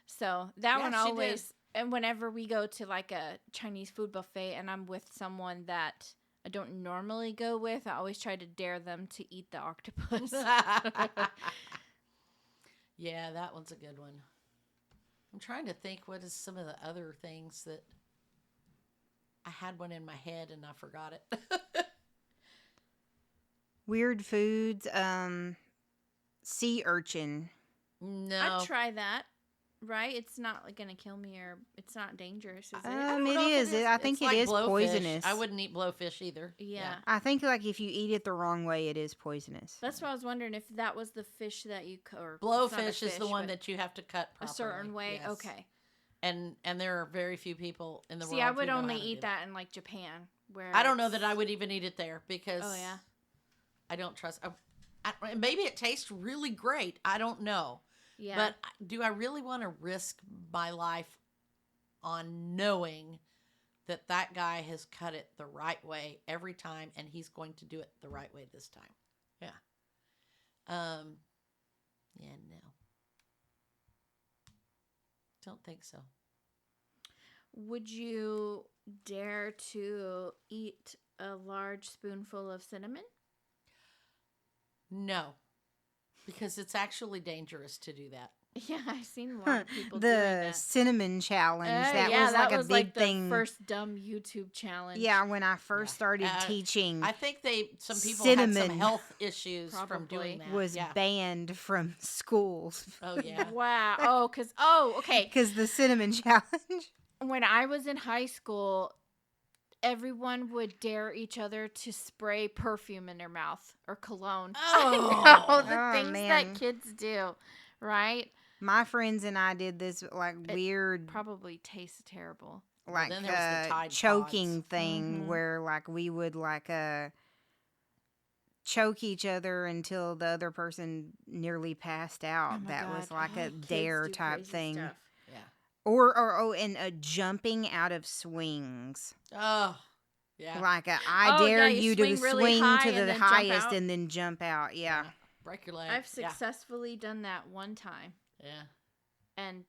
So that one always, and whenever we go to like a Chinese food buffet and I'm with someone that I don't normally go with, I always try to dare them to eat the octopus. Yeah, that one's a good one. I'm trying to think what is some of the other things that I had one in my head and I forgot it. Weird foods, sea urchin. No. I'd try that. Right? It's not like going to kill me or it's not dangerous, is it? It is. I think it is poisonous. I wouldn't eat blowfish either. Yeah. I think like if you eat it the wrong way, it is poisonous. That's what I was wondering if that was the fish that you or blowfish is the one that you have to cut properly. A certain way. Yes. Okay. And there are very few people in the world. See, I would who know only how to eat do that in like Japan, where I don't know that I would even eat it there because I don't trust. Maybe it tastes really great. I don't know. Yeah. But do I really want to risk my life on knowing that guy has cut it the right way every time and he's going to do it the right way this time? Yeah. Yeah, no. Don't think so. Would you dare to eat a large spoonful of cinnamon? No. Because it's actually dangerous to do that. Yeah, I've seen a lot of people doing The that. cinnamon challenge. That Yeah, was like that a was big like thing. the first dumb YouTube challenge. Yeah, when I Yeah. first started teaching, I think some people had some cinnamon health issues from Probably. doing that. was Yeah. banned from schools Oh yeah. Wow. Okay. because the cinnamon challenge. When I was in high school, everyone would dare each other to spray perfume in their mouth or cologne. Oh. I know the Oh, things man. that kids do, right? My friends and I did this like It weird, Probably tastes terrible. like then there was the Tide choking Pods. thing Mhm. where like we would like choke each other until the other person nearly passed out. Oh my That God. was like a Kids dare do type crazy thing. stuff. Yeah. Or and jumping out of swings. Oh. Yeah. Like I Oh, dare yeah, you you to swing really swing high to and the then jump highest out. and then jump out. Yeah. Break your leg. I've Yeah. successfully done that one time, Yeah. and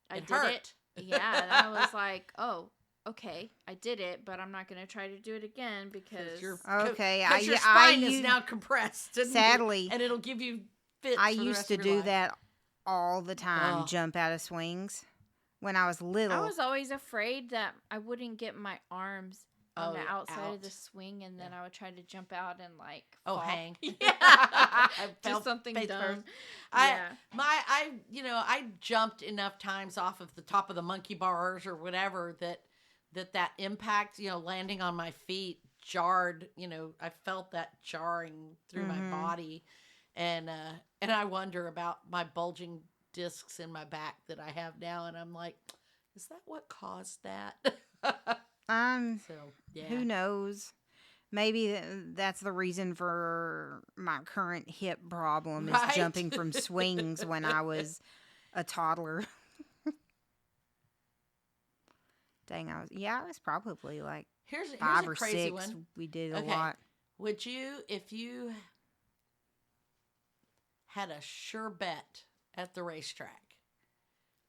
I It did hurt. it. Yeah, and I was like, "Oh, okay, I did it, but I'm not going to try to do it again because Okay, Because your I spine is used- now compressed. And Sadly, and it'll give you fits. I for the used rest to of your do life. that all the time, Oh. jump out of swings. When I was little, I was always afraid that I wouldn't get my arms on the outside of the out. swing, and then I would try to jump out and like Oh, fall. hang. Yeah, I do fell something face dumb. first. Yeah. I jumped enough times off of the top of the monkey bars or whatever that impact, landing on my feet jarred, I felt that jarring through my body. And I wonder about my bulging discs in my back that I have now. And I'm like, is that what caused that? So, yeah. who knows? Maybe that's the reason for my current hip problem is Right? jumping from swings when I was a toddler. Dang, I was probably like Here's 5 a or crazy 6. one. We did a Okay. lot. Would you, if you had a sure bet at the racetrack,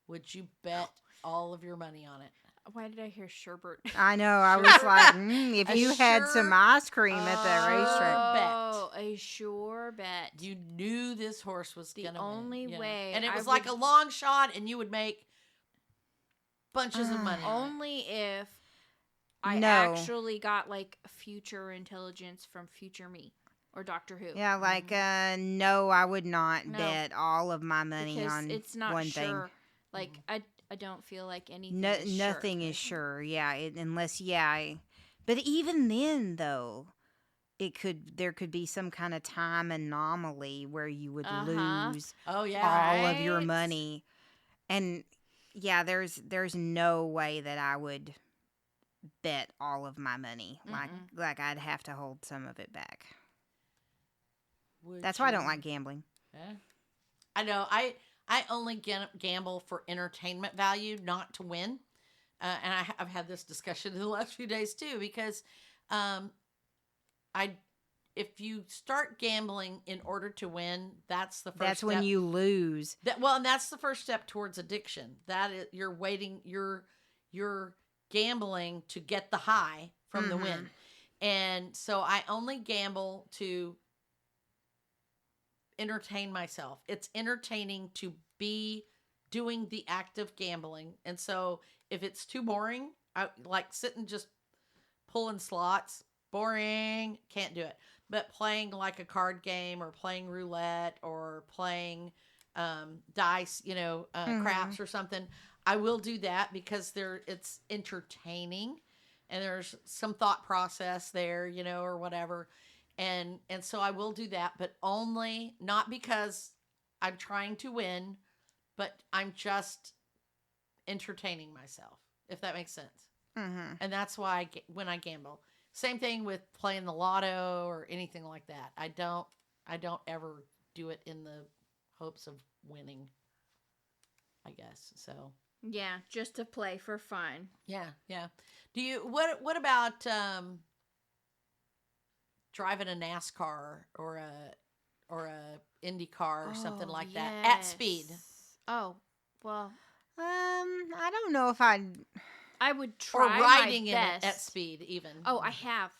would you bet all of your money on it? Why did I hear sherbet? I know. I was like, if A you had sure- some ice cream at the racetrack. Oh, a sure bet. You knew this horse was The going to only win. way And it I was like would- a long shot, and you would make bunches of money. on it. Only if I No. actually got like future intelligence from future me or Doctor Who. Yeah, like, no, I would not No. bet all of my money because on it's not one sure. thing. Like I don't feel like anything. No, is nothing sure. is sure. Yeah, unless but even then though, there could be some kind of time anomaly where you would lose Oh, yeah. all of your Right. money. And yeah, there's no way that I would bet all of my money. Like I'd have to hold some of it back. Would That's why I don't you- like gambling. Yeah. I know. I only gamble for entertainment value, not to win. And I've had this discussion in the last few days too, because if you start gambling in order to win, that's the first That's when step. you lose. And that's the first step towards addiction. That is, you're gambling to get the high from the win. And so I only gamble to entertain myself. It's entertaining to be doing the act of gambling. And so if it's too boring, I like sitting just pulling slots, boring, can't do it. But playing like a card game or playing roulette or playing dice, craps or something, I will do that because it's entertaining and there's some thought process there, or whatever. And so I will do that, but only not because I'm trying to win, but I'm just entertaining myself, if that makes sense. Mm-hmm. And that's why when I gamble, same thing with playing the lotto or anything like that. I don't ever do it in the hopes of winning, I guess. So Yeah, just to play for fun. yeah. Do you what about driving a NASCAR or a Indy car or something like that at speed? Oh, well, I don't know if I'd. I would Or try riding my in it best. at speed even. Oh, I have.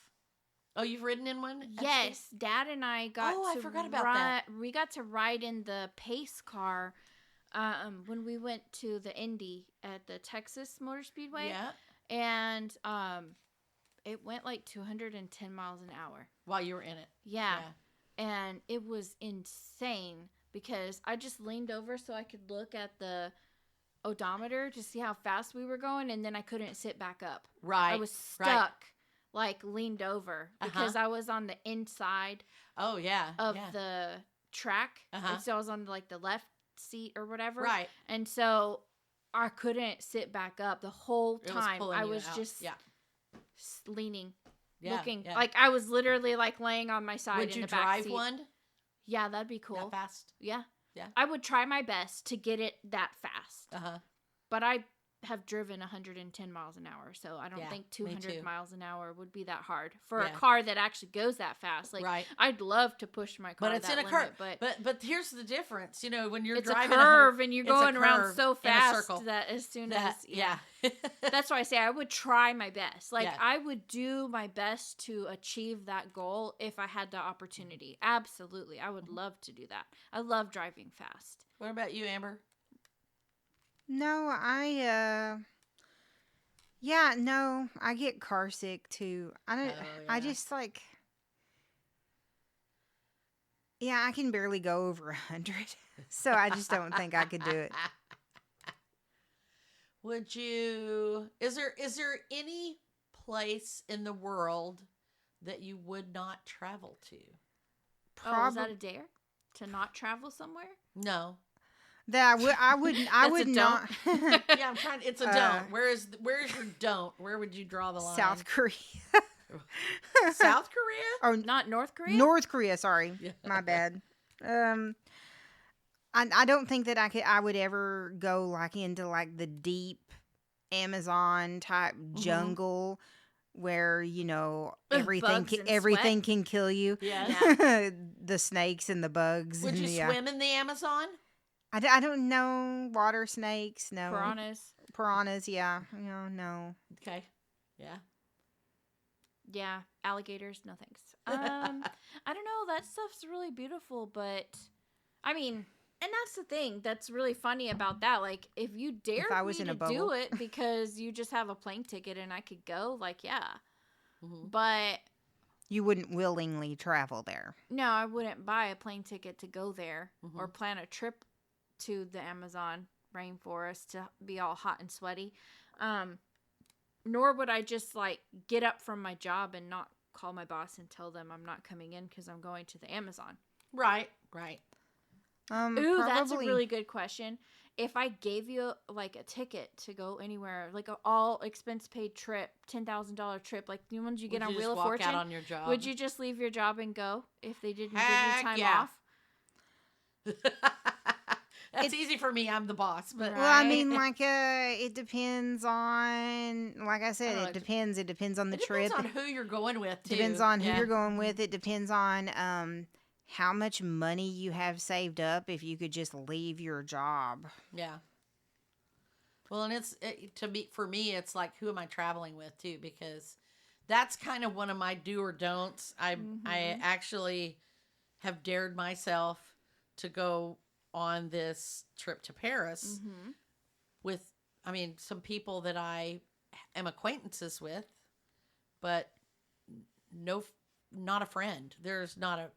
Oh, you've ridden in one? at Yes, speed? Dad and I got Oh, I to forgot about that. We got to ride in the pace car when we went to the Indy at the Texas Motor Speedway. Yeah. And it went like 210 miles an hour. While you were in it. Yeah. And it was insane because I just leaned over so I could look at the odometer to see how fast we were going, and then I couldn't sit back up. Right. I was stuck, like leaned over because I was on the inside of the track. Uh-huh. And so I was on like the left seat or whatever. Right. And so I couldn't sit back up the whole time. I was just leaning, looking. Yeah. Like I was literally like laying on my side Would in you the back drive seat. one? Yeah, that'd be cool. That fast? Yeah. Yeah. I would try my best to get it that fast. Uh-huh. But I have driven 110 miles an hour, so I don't think me 200 too. miles an hour would be that hard for a car that actually goes that fast. Like, I'd love to push my car, but it's that in a limit, curve. But here's the difference. You know, when you're it's driving a curve and you're going around curve so in a fast circle. that as soon as yeah. that's why I say I would try my best. Like Yeah. I would do my best to achieve that goal if I had the opportunity. Absolutely, I would love to do that. I love driving fast. What about you, Amber? No, I get car sick too. I don't. I just like. Yeah, I can barely go over 100, so I just don't think I could do it. Would you? Is there any place in the world that you would not travel to? Oh, is that a dare to not travel somewhere? No. That I would not. Yeah, I'm trying. It's a don't. Where's your don't? Where would you draw the line? South Korea. South Korea? Or not North Korea? North Korea, sorry. Yeah. My bad. I don't think that I would ever go like into like the deep Amazon type jungle where, you know, everything can kill you. Yeah. The snakes and the bugs. Would you swim in the Amazon? I don't know. Water snakes, no. Piranhas, yeah. No. Okay. Yeah. Yeah, alligators, no thanks. I don't know, that stuff's really beautiful, but I mean, and that's the thing that's really funny about that. Like, if you dare me to do it because you just have a plane ticket and I could go, like, yeah. Mm-hmm. But you wouldn't willingly travel there. No, I wouldn't buy a plane ticket to go there or plan a trip to the Amazon rainforest to be all hot and sweaty. Nor would I just like get up from my job and not call my boss and tell them I'm not coming in because I'm going to the Amazon. Right. Ooh, that's a really good question. If I gave you like a ticket to go anywhere, like an all expense paid trip, $10,000 trip, like the ones you get on Wheel of Fortune, out on your job? Would you just leave your job and go if they didn't give you time off? That's easy for me. I'm the boss. But well, I mean, like, it depends on, like I said, it depends. It depends on the trip. It depends on who you're going with, too. Depends on who you're going with. It depends on how much money you have saved up if you could just leave your job. Yeah. Well, and for me, it's like, who am I traveling with, too? Because that's kind of one of my do or don'ts. I actually have dared myself to go on this trip to Paris with, I mean, some people that I am acquaintances with, but not a friend. There's not a,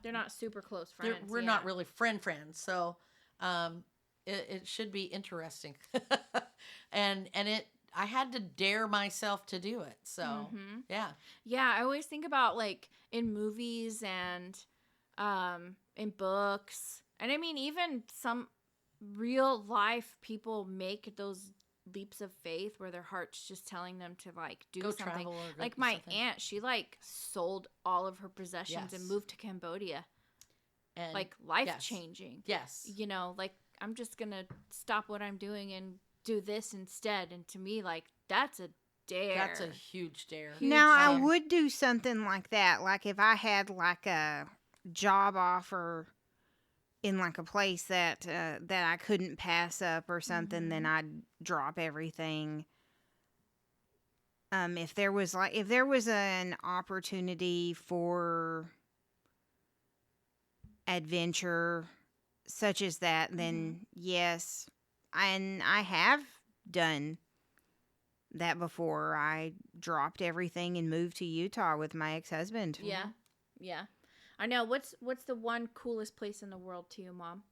they're not super close friends. We're not really friends. So, it should be interesting. and I had to dare myself to do it. So, yeah. Yeah. I always think about like in movies and, in books, and I mean, even some real life people make those leaps of faith where their heart's just telling them to like do something. Like my aunt, she like sold all of her possessions and moved to Cambodia. And like life changing. Yes. Like I'm just going to stop what I'm doing and do this instead. And to me, like that's a dare. That's a huge dare. I would do something like that. Like if I had like a job offer in like a place that I couldn't pass up or something, then I'd drop everything. If there was an opportunity for adventure, such as that, then yes. And I have done that before. I dropped everything and moved to Utah with my ex-husband. Yeah. Yeah. I know. What's the one coolest place in the world to you, Mom?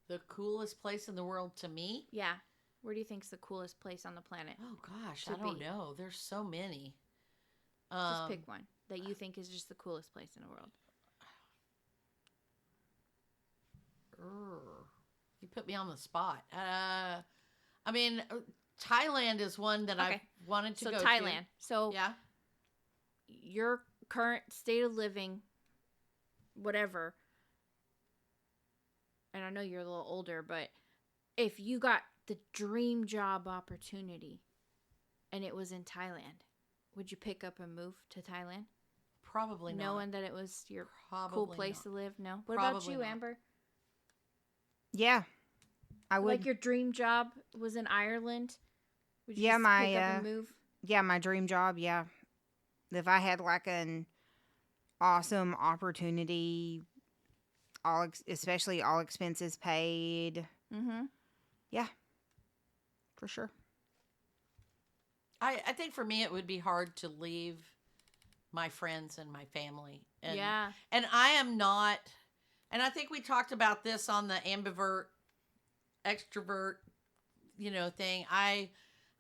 The coolest place in the world to me? Yeah. Where do you think's the coolest place on the planet? Oh gosh, To I don't be. know. There's so many. Just pick one that you think is just the coolest place in the world. You put me on the spot. I mean, Thailand is one that I've wanted to go to. So Thailand. So Yeah. your current state of living, whatever, and I know you're a little older, but if you got the dream job opportunity and it was in Thailand, would you pick up and move to Thailand? Probably not. Knowing that it was your Probably cool place not. to live? No? What about Probably you, not. Amber? Yeah, I would. Like your dream job was in Ireland? Would you Yeah, just my pick up and move? yeah, my dream job. Yeah, if I had like an awesome opportunity, especially all expenses paid. Mm-hmm. Yeah, for sure. I think for me it would be hard to leave my friends and my family. And, Yeah. And I am not, and I think we talked about this on the ambivert, extrovert, thing. I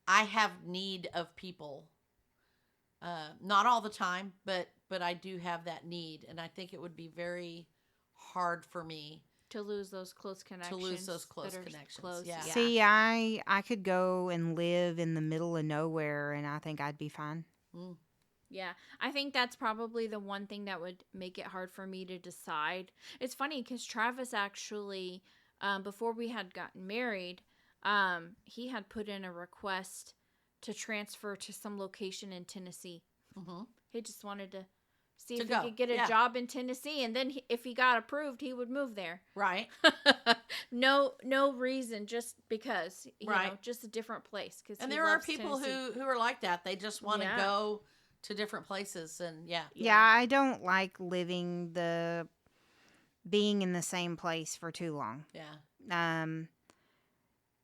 have need of people. Not all the time, but I do have that need. And I think it would be very hard for me To lose those close connections. connections. Yeah. See, I could go and live in the middle of nowhere, and I think I'd be fine. Mm. Yeah, I think that's probably the one thing that would make it hard for me to decide. It's funny because Travis actually, before we had gotten married, he had put in a request to transfer to some location in Tennessee. Mm-hmm. He just wanted to see To if go. he could get a job in Tennessee, and then if he got approved, he would move there. Right. No reason, just because, just a different place. And there are people who are like that. They just want to go to different places, and yeah, I don't like being in the same place for too long. Yeah.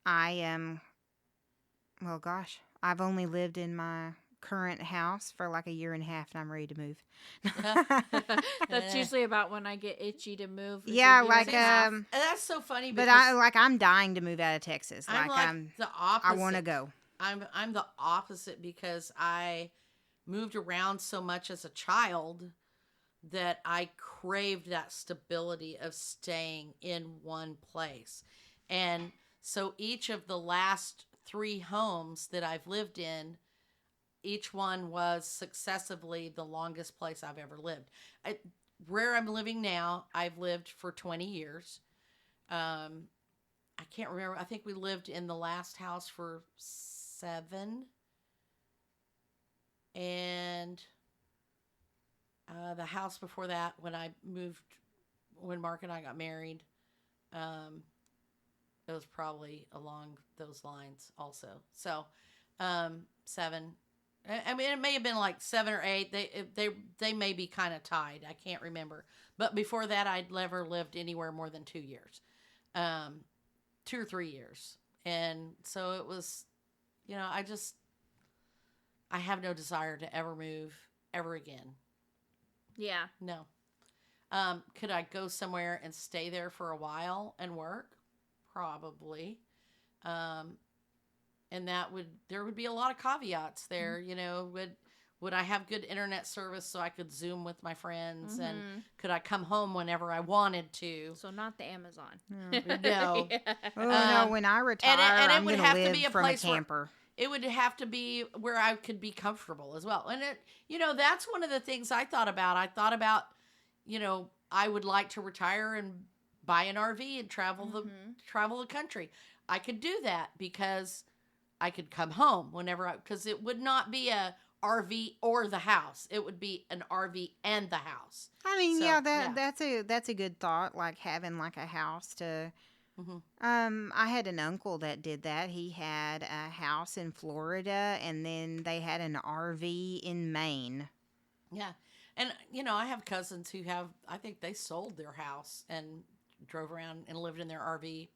I am. Well, gosh, I've only lived in my current house for like a year and a half, and I'm ready to move. That's usually about when I get itchy to move. Yeah, like and that's so funny. But I'm dying to move out of Texas. I'm the opposite. I want to go. I'm the opposite because I moved around so much as a child that I craved that stability of staying in one place. And so each of the last 3 homes that I've lived in, each one was successively the longest place I've ever lived. Where I'm living now, I've lived for 20 years. I can't remember. I think we lived in the last house for 7. And the house before that, when Mark and I got married, it was probably along those lines also. So, 7. I mean, it may have been like 7 or 8. They may be kind of tied. I can't remember. But before that, I'd never lived anywhere more than 2 years, 2 or 3 years. And so it was, I have no desire to ever move ever again. Yeah. No. Could I go somewhere and stay there for a while and work? Probably. And there would be a lot of caveats there. Would I have good internet service so I could Zoom with my friends? Mm-hmm. And could I come home whenever I wanted to? So not the Amazon. No. Yeah. No, when I retire, I'm going to live from a camper. It would have to be where I could be comfortable as well. And that's one of the things I thought about. I thought about, I would like to retire and buy an RV and travel the country. I could do that because I could come home whenever because it would not be a RV or the house. It would be an RV and the house. I mean, that's a good thought, like having like a house to. Mm-hmm. I had an uncle that did that. He had a house in Florida, and then they had an RV in Maine. Yeah, and I have cousins who I think they sold their house and drove around and lived in their RV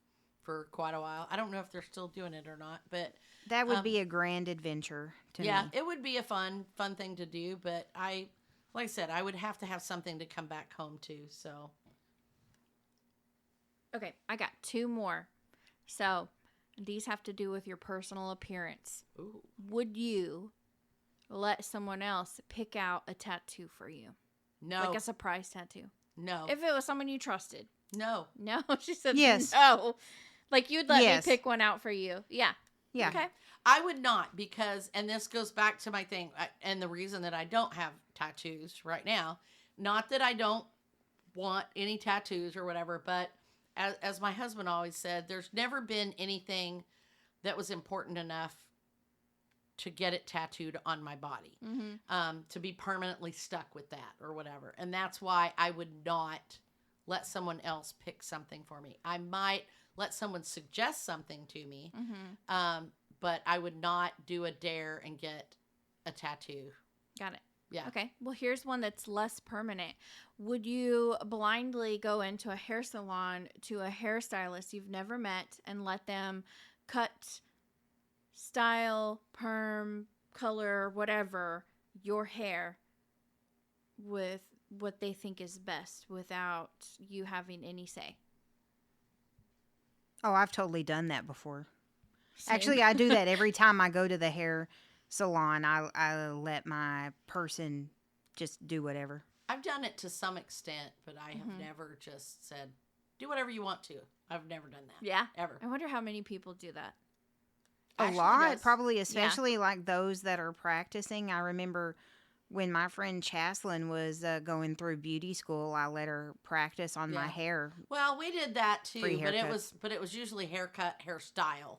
for quite a while. I don't know if they're still doing it or not, but That would be a grand adventure to yeah, me. it would be a fun thing to do. But like I said, I would have to have something to come back home to. So Okay, I got 2 more. So these have to do with your personal appearance. ooh. Would you let someone else pick out a tattoo for you? No, Like a surprise tattoo? no, If it was someone you trusted. no. No, she said Yes. no. Like you'd let Yes. me pick one out for you. Yeah. Yeah. Okay. I would not, because, and this goes back to my thing, and the reason that I don't have tattoos right now, not that I don't want any tattoos or whatever, but as my husband always said, there's never been anything that was important enough to get it tattooed on my body, to be permanently stuck with that or whatever. And that's why I would not let someone else pick something for me. I might let someone suggest something to me, but I would not do a dare and get a tattoo. Got it. Yeah. Okay. Well, here's one that's less permanent. Would you blindly go into a hair salon to a hairstylist you've never met and let them cut, style, perm, color, whatever, your hair with what they think is best without you having any say? Oh, I've totally done that before. Same. Actually, I do that every time I go to the hair salon. I let my person just do whatever. I've done it to some extent, but I have never just said, do whatever you want to. I've never done that. Yeah. Ever. I wonder how many people do that. A Ashley lot, does. probably, especially like those that are practicing. I remember when my friend Chaslin was going through beauty school, I let her practice on my Yeah. hair. Well, we did that too, Free but haircuts. it was usually haircut, hairstyle,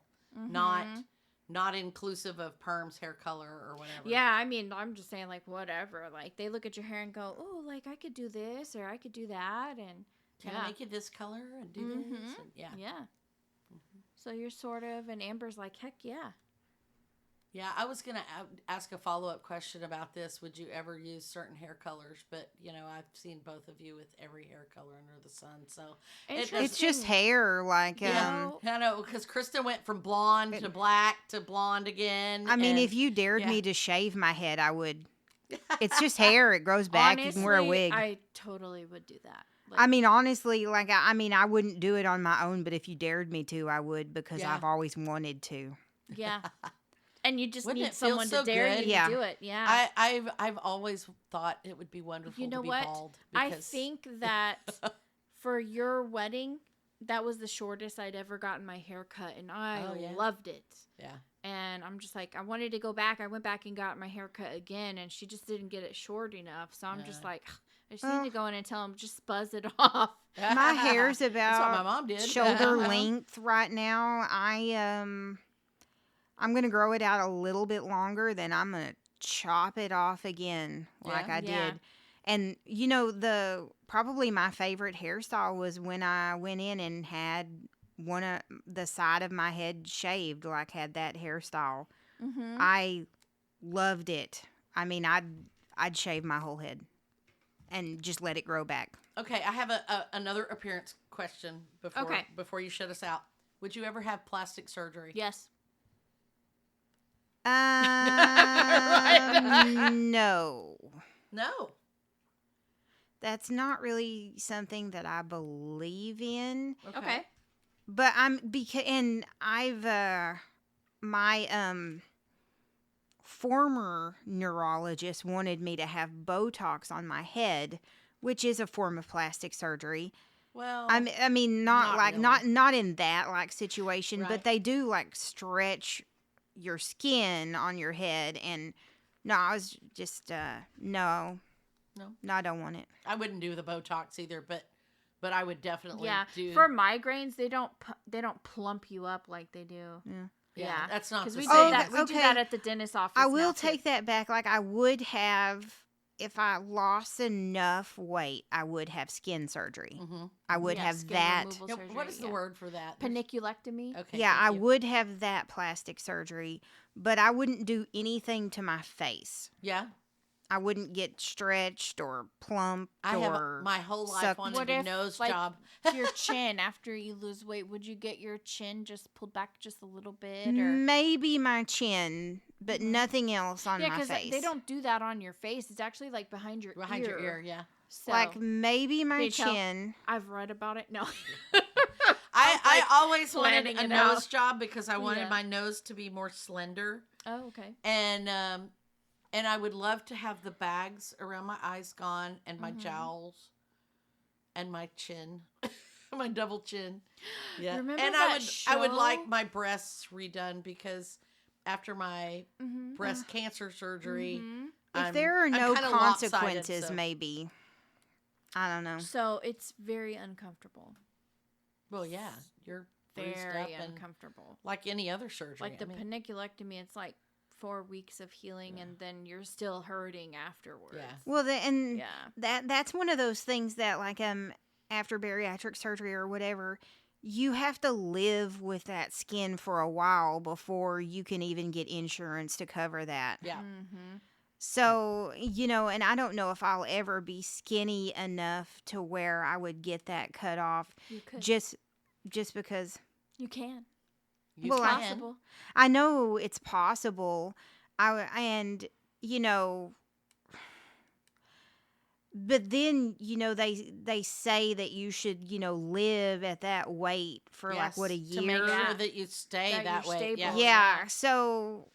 not inclusive of perms, hair color, or whatever. Yeah, I mean, I'm just saying, like, whatever. Like, they look at your hair and go, oh, like, I could do this or I could do that. And Can I make it this color and do this? And, yeah. Yeah. So you're sort of, and Amber's like, heck yeah. Yeah, I was going to ask a follow-up question about this. Would you ever use certain hair colors? But, I've seen both of you with every hair color under the sun. So It's just hair. Like, I know, because Kristen went from blonde to black to blonde again. I mean, and- if you dared me to shave my head, I would. It's just hair. It grows back. Honestly, you can wear a wig. I totally would do that. Like, I mean, honestly, like, I wouldn't do it on my own, but if you dared me to, I would, because Yeah. I've always wanted to. yeah. And you just Wouldn't need it feel someone so to dare good? you Yeah. to do it. Yeah. I've always thought it would be wonderful You know to be what? bald. I because- think that for your wedding, that was the shortest I'd ever gotten my hair cut, and I Oh, yeah? loved it. Yeah. And I'm just like, I wanted to go back. I went back and got my hair cut again, and she just didn't get it short enough. So I'm just like, I just need to go in and tell him, just buzz it off. My hair's That's what my about mom did. shoulder length right now. I'm gonna grow it out a little bit longer, then I'm gonna chop it off again like Yeah. I Yeah. did. And probably my favorite hairstyle was when I went in and had one of the side of my head shaved, like had that hairstyle. Mm-hmm. I loved it. I mean, I'd shave my whole head and just let it grow back. Okay, I have another appearance question before you shut us out. Would you ever have plastic surgery? Yes. No. No. That's not really something that I believe in. Okay. But my former neurologist wanted me to have Botox on my head, which is a form of plastic surgery. Well, I mean, not like really. not in that like situation, Right. but they do like stretch your skin on your head, and no, I was just no, I don't want it. I wouldn't do the Botox either, but I would definitely do. For migraines, they don't plump you up like they do. yeah, that's not the because we same. did that. We do that at the dentist office. I will now, too. take that back. Like I would have, if I lost enough weight, I would have skin surgery. Mhm. I would Yeah, have skin that. removal Yeah, surgery, what is the word for that? Paniculectomy. Okay. Yeah, thank I you. would have that plastic surgery, but I wouldn't do anything to my face. Yeah. I wouldn't get stretched or plumped I have or my whole life sucked. wanted What a if, nose like, job. your chin after you lose weight? Would you get your chin just pulled back just a little bit, or Maybe my chin, but Mhm. nothing else on yeah, my because face. they don't do that on your face. It's actually like behind your Behind your ear, yeah. So like maybe my Can you tell? chin. I've read about it. No, I always wanted planning a it nose out. job because I wanted Yeah. my nose to be more slender, Oh, okay. and I would love to have the bags around my eyes gone, and my Mhm. jowls, and my chin, my double chin. Yeah, Remember and that I would like show? my breasts redone because after my Mm-hmm. breast cancer surgery, If there are I'm no kinda lopsided, consequences, so- maybe. I don't know. So it's very uncomfortable. Well, yeah, you're bruised Very up and uncomfortable. like any other surgery. Like the I mean, paniculectomy, it's like 4 weeks of healing, Yeah. and then you're still hurting afterwards. Yeah. Well, and Yeah. that's one of those things that like after bariatric surgery or whatever, you have to live with that skin for a while before you can even get insurance to cover that. yeah. Mm-hmm. So, and I don't know if I'll ever be skinny enough to where I would get that cut off You could. just because You can. You Well, I- can. Possible. I know it's possible. But then, they say that you should, live at that weight for like what, a Yes, year? to make sure Yeah. that you stay That that you're way. stable. Yeah. Yeah, so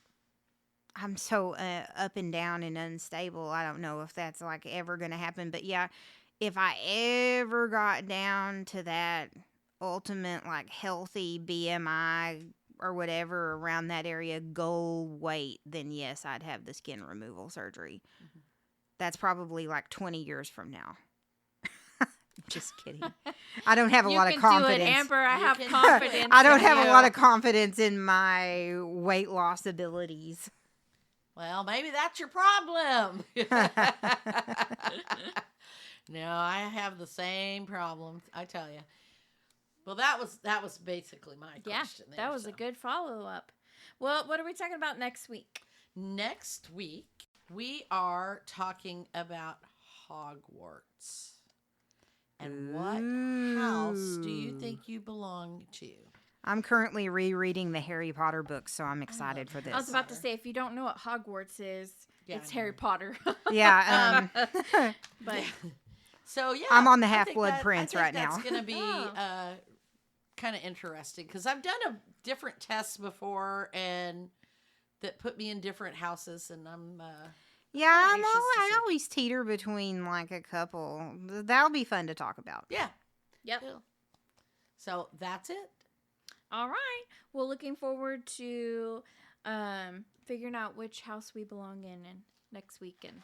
I'm so up and down and unstable. I don't know if that's like ever going to happen, but yeah, if I ever got down to that ultimate like healthy BMI or whatever around that area goal weight, then yes, I'd have the skin removal surgery. Mhm. That's probably like 20 years from now. Just kidding. I don't have a lot of You confidence. can do it, Amber. I You have can- confidence. I don't in have a you. lot of confidence in my weight loss abilities. Well, maybe that's your problem. No, I have the same problem. I tell you. Well, that was basically my Yeah, question. that was a good follow up. Well, what are we talking about next week? Next week we are talking about Hogwarts. And what house do you Ooh. think you belong to? I'm currently rereading the Harry Potter books, so I'm excited for this. I was about to say, if you don't know what Hogwarts is, Yeah, it's I know. Harry Potter. Yeah, But So yeah, I'm on the I Half-Blood think Prince right that's now. going to be Oh. kind of interesting because I've done different tests before and that put me in different houses, and I'm yeah, anxious to I see. always teeter between like a couple. That'll be fun to talk about. yeah. yep. Cool. So that's it. All right. Well, looking forward to figuring out which house we belong in and next week and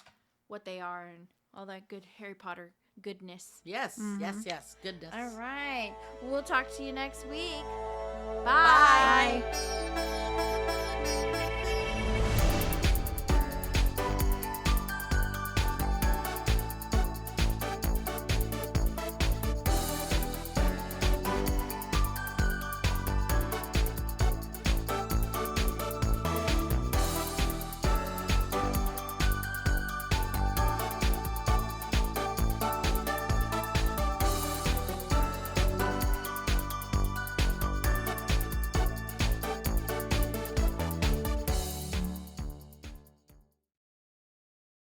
what they are and all that good Harry Potter goodness. Yes, Mhm. yes. Goodness. All right. We'll talk to you next week. Bye. Bye.